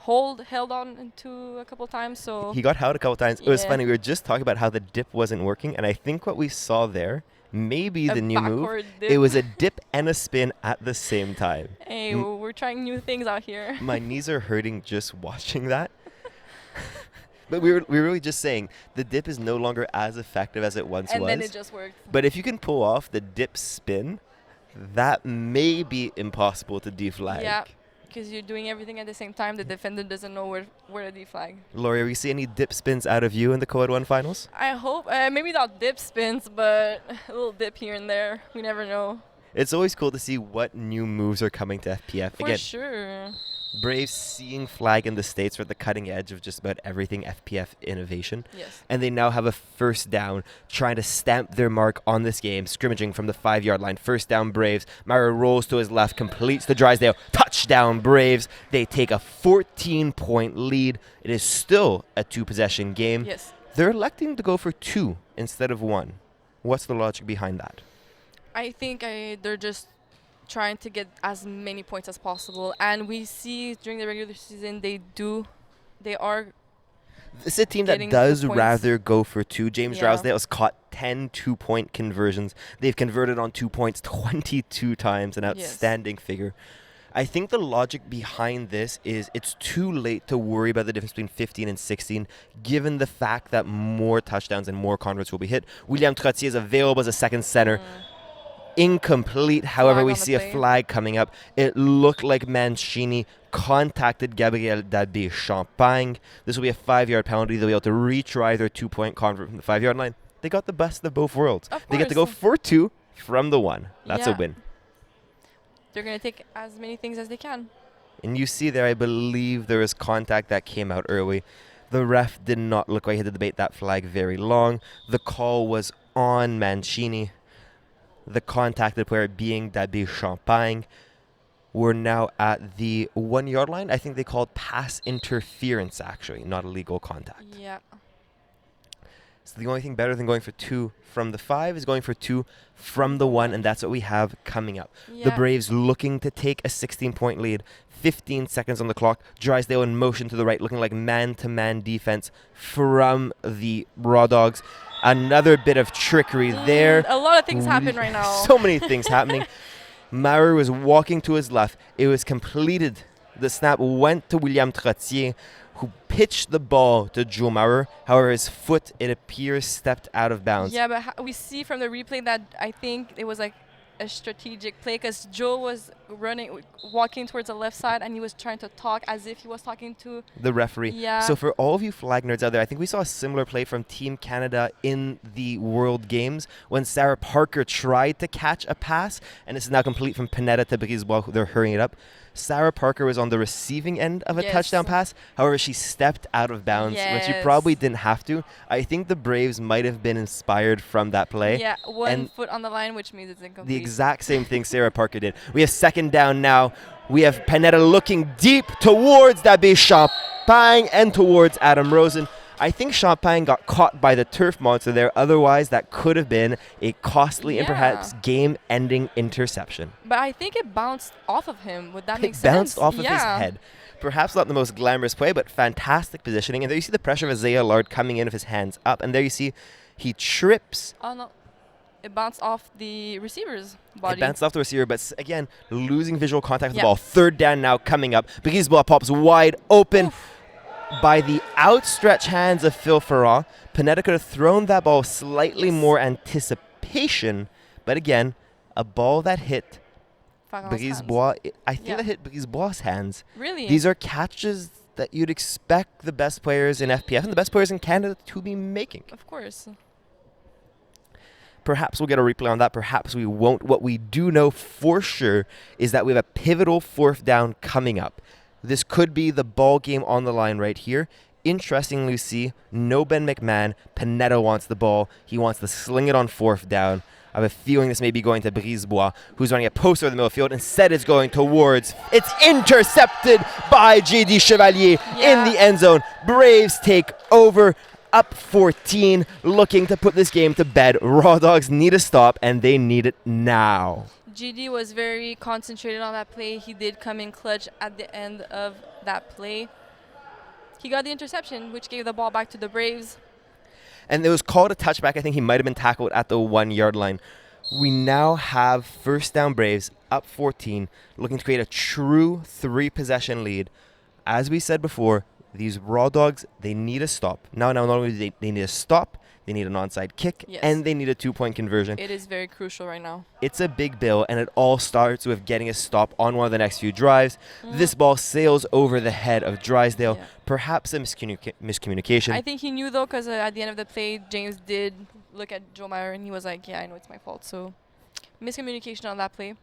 held on to a couple times, so He got held a couple times. It was Yeah. funny. We were just talking about how the dip wasn't working, and I think what we saw there, maybe a the new move, backward dip. it was a dip and a spin at the same time. Hey, Mm. we're trying new things out here. My knees are hurting just watching that. But we were really just saying the dip is no longer as effective as it once And was. then it just worked. But if you can pull off the dip spin, that may be impossible to deflag. Yeah, because you're doing everything at the same time. The defender doesn't know where to deflag. Laurie, we see any dip spins out of you in the Co-Ed 1 finals? I hope, maybe not dip spins, but a little dip here and there. We never know. It's always cool to see what new moves are coming to FPF. For Again, sure. Braves seeing flag in the States are at the cutting edge of just about everything FPF innovation. Yes. And they now have a first down, trying to stamp their mark on this game, scrimmaging from the 5-yard line. First down, Braves. Mara rolls to his left, completes to Drysdale. Touchdown, Braves. They take a 14-point lead. It is still a 2-possession game. Yes. They're electing to go for 2 instead of 1. What's the logic behind that? I think they're just trying to get as many points as possible. And we see during the regular season, they are This is a team that getting the does points. rather go for 2. James Yeah. Drysdale has caught 10 2-point conversions. They've converted on 2 points 22 times, an outstanding figure. I think the logic behind this is it's too late to worry about the difference between 15 and 16, given the fact that more touchdowns and more converts will be hit. William Trottier is available as a second center. Incomplete. However, Flag we on the see a play. flag coming up. It looked like Mancini contacted Gabriel Dabé Champagne. This will be a 5-yard penalty. They'll be able to retry their 2-point convert from the 5-yard line. They got the best of both worlds. Of They get to go course. for 2 from the 1. That's a Yeah. win. They're going to take as many things as they can. And you see there, I believe there was contact that came out early. The ref did not look like he had to debate that flag very long. The call was on Mancini. The contacted player being Dabé Champagne. We're now at the 1-yard line. I think they called pass interference, actually, not illegal contact. Yeah. So the only thing better than going for 2 from the 5 is going for 2 from the 1, and that's what we have coming up. The Yeah. Braves looking to take a 16-point lead. 15 seconds on the clock. Drysdale in motion to the right, looking like man-to-man defense from the Raw Dogs. Another bit of trickery there. A lot of things happen right now. So many things happening. Maurer was walking to his left. It was completed. The snap went to William Trottier, who pitched the ball to Joe Maurer. However, his foot, it appears, stepped out of bounds. Yeah, but we see from the replay that I think it was like a strategic play because Joe was walking towards the left side, and he was trying to talk as if he was talking to the referee. Yeah. So for all of you flag nerds out there, I think we saw a similar play from Team Canada in the World Games when Sarah Parker tried to catch a pass, and this is now complete from Pineda to Brisebois. They're hurrying it up. Sarah Parker was on the receiving end of a touchdown pass. However, she stepped out of bounds when she probably didn't have to. I think the Braves might have been inspired from that play. Yeah, one foot on the line, which means it's incomplete. The exact same thing Sarah Parker did. We have second down now. We have Pineda looking deep towards Dabe Champagne and towards Adam Rosen. I think Champagne got caught by the turf monster there. Otherwise, that could have been a costly and perhaps game-ending interception. But I think it bounced off of him. Would that make sense? It bounced off of his head. Perhaps not the most glamorous play, but fantastic positioning. And there you see the pressure of Isaiah Lard coming in with his hands up. And there you see he trips. Oh, no. It bounced off the receiver's body. It bounced off the receiver, but again, losing visual contact with the ball. Third down now coming up. Brisebois pops wide open. Oof. By the outstretched hands of Phil Farrar. Pineda could have thrown that ball slightly more anticipation, but again, a ball that hit Brisebois. I think that hit Brisebois' hands. Really? These are catches that you'd expect the best players in FPF and the best players in Canada to be making. Of course. Perhaps we'll get a replay on that. Perhaps we won't. What we do know for sure is that we have a pivotal fourth down coming up. This could be the ball game on the line right here. Interestingly, see, no Ben McMahon. Pineda wants the ball. He wants to sling it on fourth down. I have a feeling this may be going to Brisebois, who's running a post over the middle of the field. Instead, it's going towards. It's intercepted by J.D. Chevalier in the end zone. Braves take over, up 14, looking to put this game to bed. Raw Dogs need a stop, and they need it now. GD was very concentrated on that play. He did come in clutch at the end of that play. He got the interception, which gave the ball back to the Braves. And it was called a touchback. I think he might have been tackled at the 1-yard line. We now have first down Braves, up 14, looking to create a true 3-possession lead. As we said before, these Raw Dogs, they need a stop. Not only do they need a stop, they need an onside kick, and they need a 2-point conversion. It is very crucial right now. It's a big bill, and it all starts with getting a stop on one of the next few drives. This ball sails over the head of Drysdale. Perhaps a miscommunication. I think he knew, though, because at the end of the play, James did look at Joe Meyer, and he was like, yeah, I know it's my fault. So miscommunication on that play.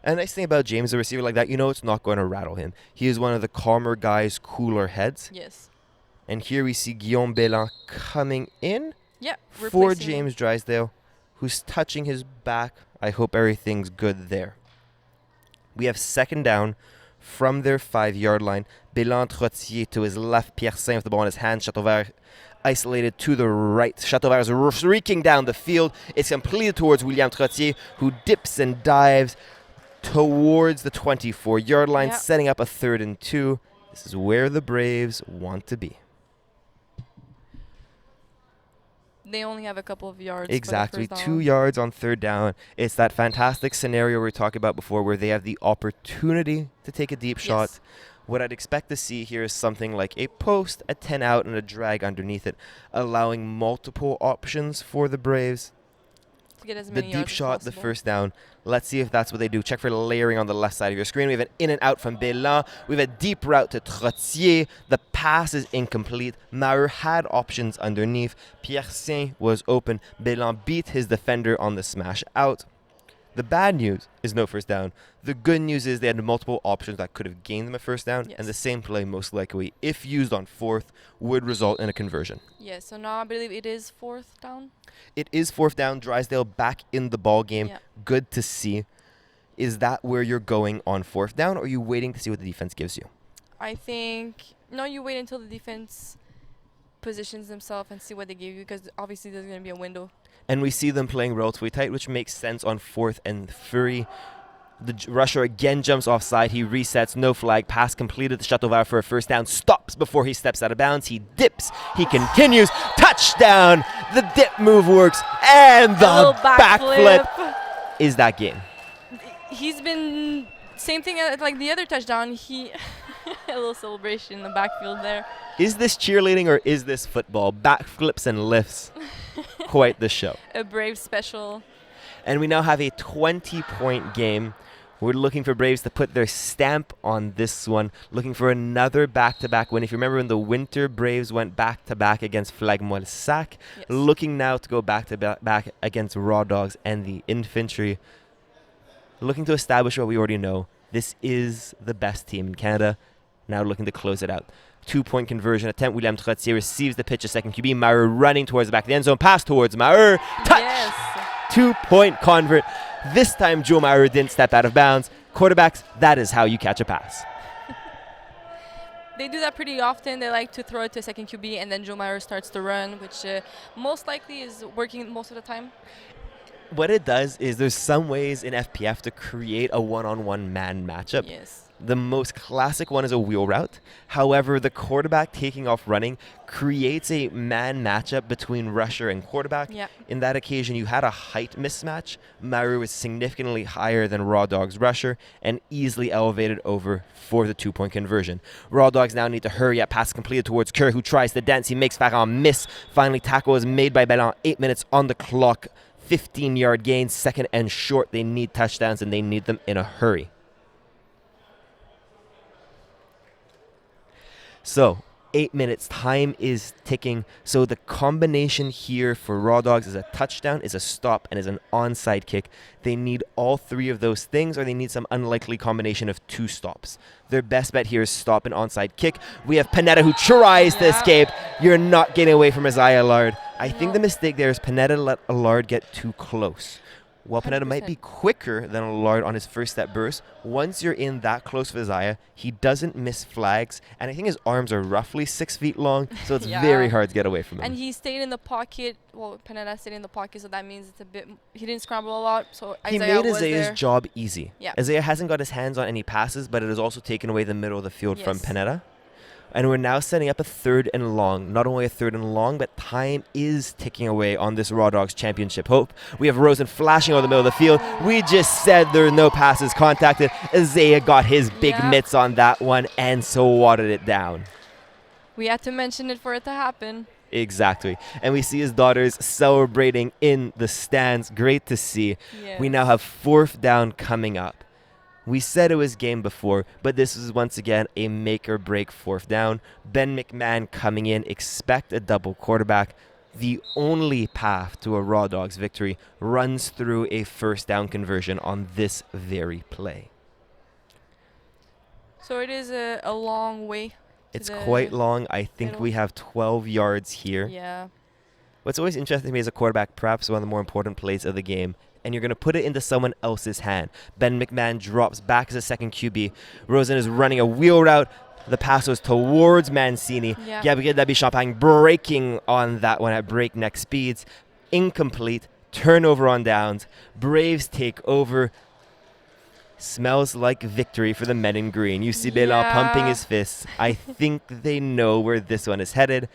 And the nice thing about James, a receiver like that, you know it's not going to rattle him. He is one of the calmer guys, cooler heads. Yes. And here we see Guillaume Bélan coming in for replacing James Drysdale, who's touching his back. I hope everything's good there. We have second down from their 5-yard line. Bélan Trottier to his left, Pierre Saint with the ball in his hand. Chateauvert isolated to the right. Chateauvert is streaking down the field. It's completed towards William Trottier, who dips and dives towards the 24-yard line, setting up a 3rd and 2. This is where the Braves want to be. They only have a couple of yards. Exactly, 2 yards on 3rd down. It's that fantastic scenario we were talking about before where they have the opportunity to take a deep shot. What I'd expect to see here is something like a post, a 10 out, and a drag underneath it, allowing multiple options for the Braves. To get as The many deep yards shot, as the possible. first down. Let's see if that's what they do. Check for layering on the left side of your screen. We have an in and out from Bélan. We have a deep route to Trottier. The pass is incomplete. Maurer had options underneath. Pierre Saint was open. Bélan beat his defender on the smash out. The bad news is no first down. The good news is they had multiple options that could have gained them a first down, and the same play most likely, if used on 4th, would result in a conversion. Yes, so now I believe it is 4th down. It is 4th down. Drysdale back in the ball game. Good to see. Is that where you're going on 4th down, or are you waiting to see what the defense gives you? I think, no, you wait until the defense positions themselves and see what they give you, because obviously there's going to be a window. And we see them playing relatively tight, which makes sense on 4th and 3. The rusher again jumps offside. He resets. No flag. Pass completed. The Chateauvert for a first down. Stops before he steps out of bounds. He dips. He continues. Touchdown. The dip move works. And the backflip is that game. He's been same thing like the other touchdown. He a little celebration in the backfield there. Is this cheerleading or is this football? Backflips and lifts. Quite the show. A Brave special. And we now have a 20-point game. We're looking for Braves to put their stamp on this one, looking for another back-to-back win. If you remember in the winter, Braves went back-to-back against Flagmoilsac, looking now to go back-to-back against Raw Dogs and the Infantry. Looking to establish what we already know. This is the best team in Canada. Now looking to close it out. 2-point conversion attempt. William Trottier receives the pitch. A second QB. Maher running towards the back of the end zone. Pass towards Maher. Touch! Yes. 2-point convert. This time Joe Maher didn't step out of bounds. Quarterbacks, that is how you catch a pass. They do that pretty often. They like to throw it to a second QB, and then Joe Maher starts to run, which most likely is working most of the time. What it does is there's some ways in FPF to create a one-on-one man matchup. Yes. The most classic one is a wheel route. However, the quarterback taking off running creates a man matchup between rusher and quarterback. Yeah. In that occasion, you had a height mismatch. Maru was significantly higher than Raw Dog's rusher and easily elevated over for the 2-point conversion. Raw Dogs now need to hurry up. Pass completed towards Kerr, who tries to dance. He makes Farran miss. Finally, tackle is made by Bellan. 8 minutes on the clock. 15-yard gain, second and short. They need touchdowns, and they need them in a hurry. So, 8 minutes, time is ticking. So the combination here for Raw Dogs is a touchdown, is a stop, and is an onside kick. They need all three of those things, or they need some unlikely combination of 2 stops. Their best bet here is stop and onside kick. We have Panetta, who tries to escape. You're not getting away from Isaiah Allard. I think the mistake there is Panetta let Allard get too close. While Panetta might be quicker than Allard on his first step burst, once you're in that close with Isaiah, he doesn't miss flags, and I think his arms are roughly 6 feet long, so it's very hard to get away from him. And he stayed in the pocket. Well, Panetta stayed in the pocket, so that means it's a bit. He didn't scramble a lot, so he Isaiah made was Isaiah's there. job easy. Yeah. Isaiah hasn't got his hands on any passes, but it has also taken away the middle of the field from Panetta. And we're now setting up a 3rd and long. Not only a 3rd and long, but time is ticking away on this Raw Dogs championship hope. We have Rosen flashing over the middle of the field. We just said there are no passes contacted. Isaiah got his big mitts on that one and so watered it down. We had to mention it for it to happen. Exactly. And we see his daughters celebrating in the stands. Great to see. Yes. We now have 4th down coming up. We said it was game before, but this is once again a make or break 4th down. Ben McMahon coming in, expect a double quarterback. The only path to a Raw Dogs victory runs through a 1st down conversion on this very play. So it is a long way. It's quite long. I think we have 12 yards here. Yeah. What's always interesting to me as a quarterback, perhaps one of the more important plays of the game, and you're going to put it into someone else's hand. Ben McMahon drops back as a second QB. Rosen is running a wheel route. The pass was towards Mancini. Gabriel Dabi-Champagne breaking on that one at breakneck speeds. Incomplete. Turnover on downs. Braves take over. Smells like victory for the men in green. You see Bellan pumping his fists. I think they know where this one is headed.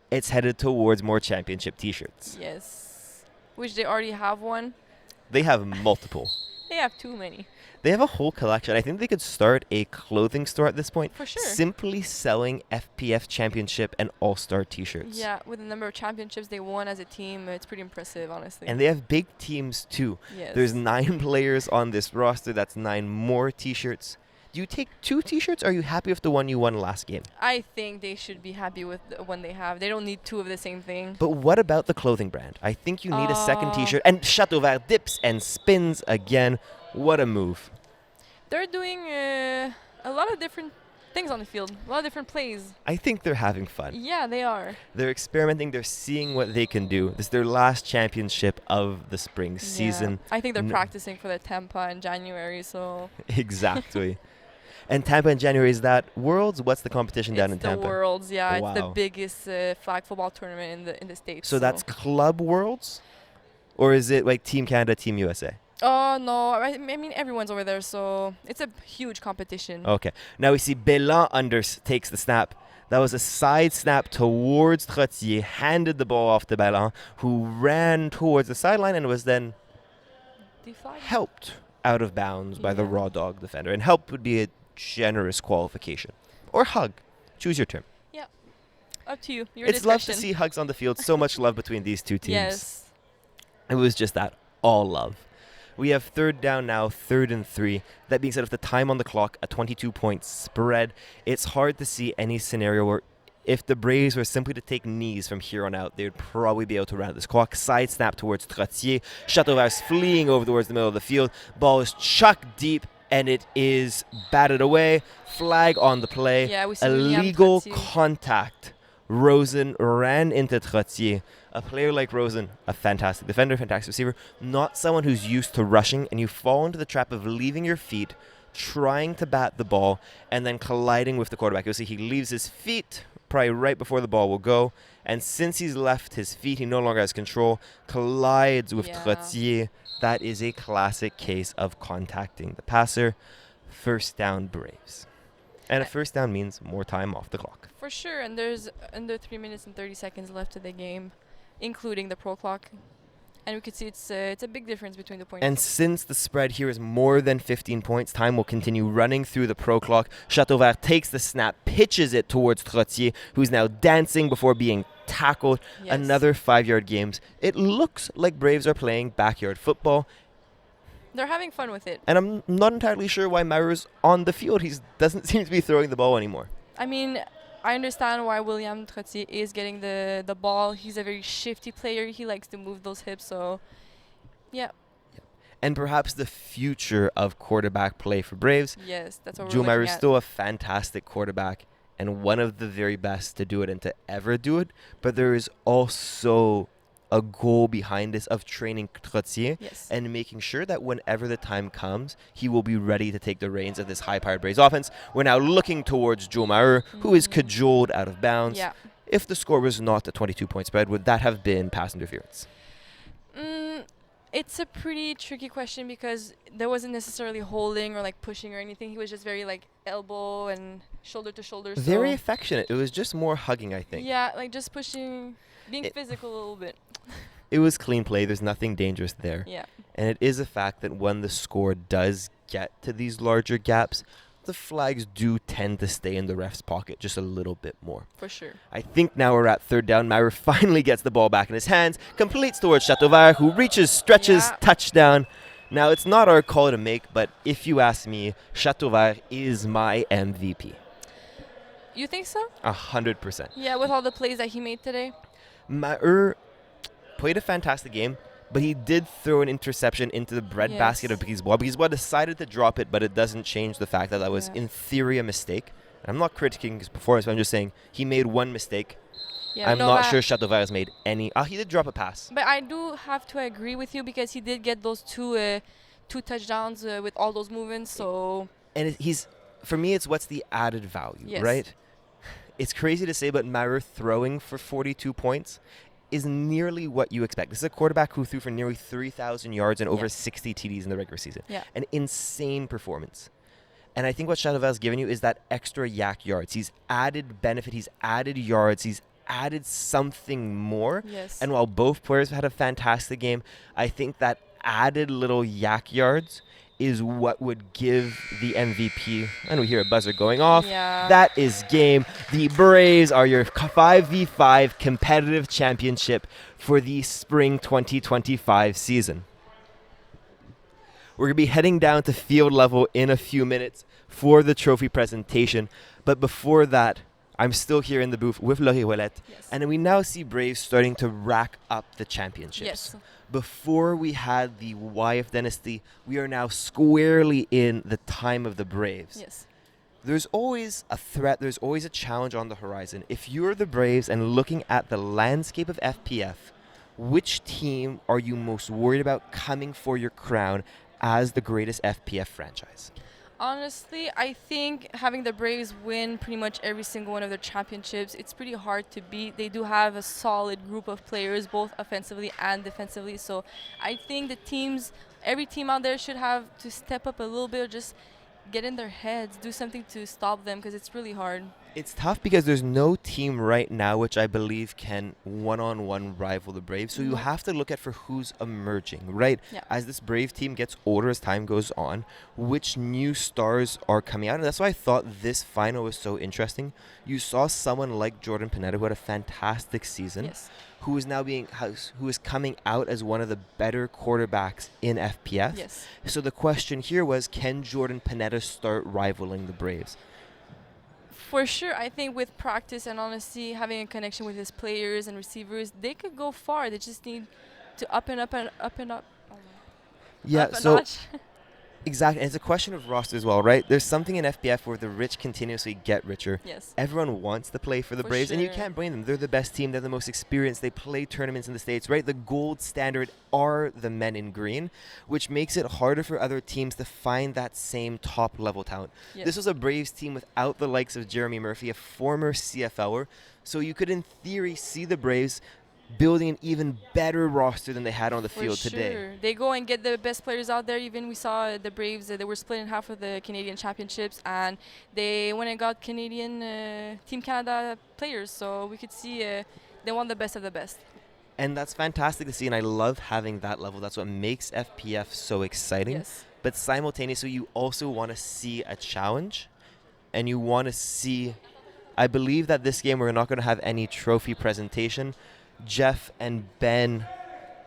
It's headed towards more championship T-shirts. Yes. Which they already have one. They have multiple. They have too many. They have a whole collection. I think they could start a clothing store at this point. For sure. Simply selling FPF Championship and All-Star T-shirts. Yeah, with the number of championships they won as a team, it's pretty impressive, honestly. And they have big teams, too. Yes. There's 9 players on this roster. That's 9 more T-shirts. Do you take 2 T-shirts, or are you happy with the one you won last game? I think they should be happy with the one they have. They don't need 2 of the same thing. But what about the clothing brand? I think you need a second T-shirt. And Chateauvert dips and spins again. What a move. They're doing a lot of different things on the field. A lot of different plays. I think they're having fun. Yeah, they are. They're experimenting. They're seeing what they can do. This is their last championship of the spring season. I think they're practicing for the Tampa in January, so... Exactly. And Tampa in January, is that Worlds? What's the competition down in It's the Tampa? Worlds, yeah. It's the Wow. biggest flag football tournament in the States. So that's Club Worlds? Or is it like Team Canada, Team USA? Oh, no. I mean, everyone's over there, so it's a huge competition. Okay. Now we see Bélan takes the snap. That was a side snap towards Trottier, handed the ball off to Bélan, who ran towards the sideline and was then Deflag? helped out of bounds by the Yeah. Raw Dog defender. And help would be a generous qualification. Or hug. Choose your term. Up to you. Your It's love to discretion. see hugs on the field. So much love between these two teams. Yes. It was just that. All love. We have third down now, 3rd and 3. That being said, with the time on the clock, a 22-point spread, it's hard to see any scenario where if the Braves were simply to take knees from here on out, they would probably be able to run out this clock. Side snap towards Trottier. Chateauvert's fleeing over towards the middle of the field. Ball is chucked deep, and it is batted away. Flag on the play. Yeah, we see William Illegal Trottier. contact. Rosen ran into Trottier. A player like Rosen, a fantastic defender, fantastic receiver, not someone who's used to rushing, and you fall into the trap of leaving your feet, trying to bat the ball, and then colliding with the quarterback. You'll see he leaves his feet probably right before the ball will go, and since he's left his feet, he no longer has control, collides with Yeah. Trottier. That is a classic case of contacting the passer. First down, Braves. And a first down means more time off the clock. For sure, and there's under 3 minutes and 30 seconds left of the game, including the pro clock. And we could see it's a big difference between the points. And since the spread here is more than 15 points, time will continue running through the pro clock. Chateauvert takes the snap, pitches it towards Trottier, who's now dancing before being tackled. Yes. Another 5-yard games. It looks like Braves are playing backyard football, They're having fun with it. and I'm not entirely sure why Mauer's on the field. He doesn't seem to be throwing the ball anymore. I mean, I understand why William Trottier is getting the ball. He's a very shifty player. He likes to move those hips, so yeah. And perhaps the future of quarterback play for Braves. Yes, that's what Joe we're Mauer looking is at. still a fantastic quarterback and one of the very best to do it and to ever do it. But there is also a goal behind this of training Trottier Yes. and making sure that whenever the time comes, he will be ready to take the reins of this high-powered Braves offense. We're now looking towards Joe Mauer, who is cajoled out of bounds. Yeah. If the score was not a 22-point spread, would that have been pass interference? It's a pretty tricky question because there wasn't necessarily holding or like pushing or anything. He was just very like elbow and shoulder to shoulder. So Very affectionate. It was just more hugging, I think. yeah, like just pushing, being It- physical a little bit. It was clean play. There's nothing dangerous there. Yeah. And it is a fact that when the score does get to these larger gaps, the flags do tend to stay in the ref's pocket just a little bit more. For sure. I think now we're at third down. Maurer finally gets the ball back in his hands, completes towards Chateauvert, who reaches, stretches, Yeah. touchdown. Now, it's not our call to make, but if you ask me, Chateauvert is my MVP. You think so? 100%. Yeah, with all the plays that he made today. Maurer played a fantastic game, but he did throw an interception into the breadbasket of Yes. Brisebois. Brisebois decided to drop it, but it doesn't change the fact that that was, Yeah. in theory, a mistake. And I'm not critiquing his performance, but I'm just saying he made one mistake. Yeah, I'm no, not but- sure Chateauvert has made any. He did drop a pass. But I do have to agree with you because he did get those two touchdowns with all those movements. So And for me, it's what's the added value, Yes. right? It's crazy to say, but Maurer throwing for 42 points is nearly what you expect. This is a quarterback who threw for nearly 3,000 yards and over Yeah. 60 TDs in the regular season. Yeah. An insane performance. And I think what Chateauvert's given you is that extra yak yards. He's added benefit. He's added yards. He's added something more. yes. And while both players have had a fantastic game, I think that added little yak yards is what would give the MVP. And we hear a buzzer going off. Yeah. That is game. The Braves are your 5v5 competitive championship for the spring 2025 season. We're going to be heading down to field level in a few minutes for the trophy presentation. But before that, I'm still here in the booth with Laurie Ouellette. Yes. And we now see Braves starting to rack up the championships. Yes. Before we had the YF dynasty, we are now squarely in the time of the Braves. Yes. There's always a threat, there's always a challenge on the horizon. If you're the Braves and looking at the landscape of FPF, which team are you most worried about coming for your crown as the greatest FPF franchise? Honestly, I think having the Braves win pretty much every single one of their championships, it's pretty hard to beat. They do have a solid group of players, both offensively and defensively. So I think every team out there should have to step up a little bit, or just get in their heads, do something to stop them, because it's really hard. It's tough because there's no team right now which I believe can one-on-one rival the Braves. So you Nope. have to look at for who's emerging, right? Yeah. As this Brave team gets older as time goes on, which new stars are coming out. And that's why I thought this final was so interesting. You saw someone like Jordan Pineda who had a fantastic season, Yes. who is coming out as one of the better quarterbacks in FPF. Yes. So the question here was, can Jordan Pineda start rivaling the Braves? For sure, I think with practice and honestly having a connection with his players and receivers, they could go far. They just need to up and up and up and up. Yeah, Up a so notch. exactly. And it's a question of roster as well, right? There's something in FBF where the rich continuously get richer. Yes. Everyone wants to play for the For Braves, and you sure. can't blame them. They're the best team. They're the most experienced. They play tournaments in the States, right? The gold standard are the men in green, which makes it harder for other teams to find that same top-level talent. Yes. This was a Braves team without the likes of Jeremy Murphy, a former CFLer. So you could, in theory, see the Braves building an even better roster than they had on the For field sure. today. They go and get the best players out there. Even we saw the Braves, they were split in half of the Canadian championships, and they went and got Canadian Team Canada players. So we could see they want the best of the best. And that's fantastic to see, and I love having that level. That's what makes FPF so exciting. Yes. But simultaneously, you also want to see a challenge, and you want to see... I believe that this game we're not going to have any trophy presentation. Jeff and Ben,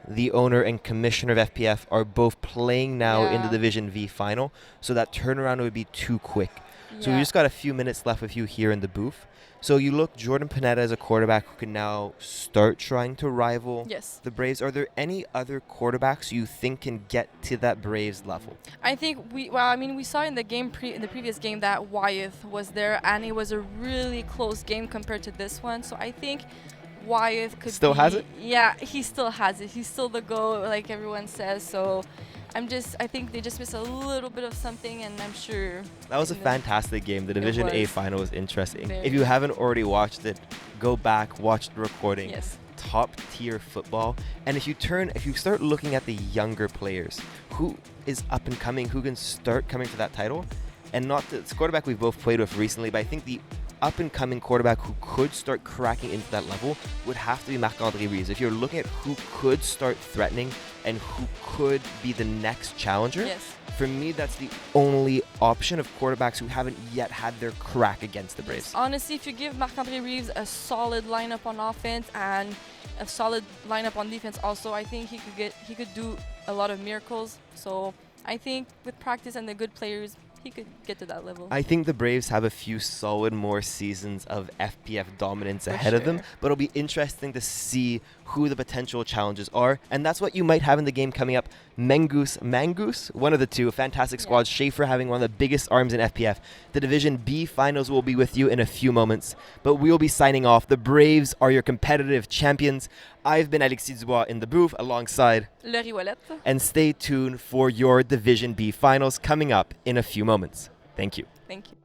the owner and commissioner of FPF, are both playing now in the Yeah. Division V final, so that turnaround would be too quick. So we Yeah. just got a few minutes left with you here in the booth. So you look, Jordan Pineda as a quarterback who can now start trying to rival Yes. the Braves. Are there any other quarterbacks you think can get to that Braves level? I think we saw in the game in the previous game that Wyeth was there, and it was a really close game compared to this one. So I think Wyeth could Still has it? Yeah, he still has it. He's still the GOAT, like everyone says. So I think they just missed a little bit of something, and I'm sure. That was a fantastic game. The Division A was. final was interesting. Very. If you haven't already watched it, go back, watch the recording. Yes. Top tier football. And if you start looking at the younger players, who is up and coming, who can start coming to that title, and not the quarterback we've both played with recently, but I think the up and coming quarterback who could start cracking into that level would have to be Marc-André Reeves. If you're looking at who could start threatening and who could be the next challenger, Yes. for me, that's the only option of quarterbacks who haven't yet had their crack against the Braves. Honestly, if you give Marc-André Reeves a solid lineup on offense and a solid lineup on defense also, I think he could do a lot of miracles. So I think with practice and the good players, he could get to that level. I think the Braves have a few solid more seasons of FPF dominance For ahead of them, sure. but it'll be interesting to see who the potential challenges are, and that's what you might have in the game coming up. Mangoose, one of the two, a fantastic squad. Yeah. Schaefer having one of the biggest arms in FPF. The Division B finals will be with you in a few moments, but we'll be signing off. The Braves are your competitive champions. I've been Alexis Dubois in the booth alongside, Le Riolette. and stay tuned for your Division B finals coming up in a few moments. Thank you. Thank you.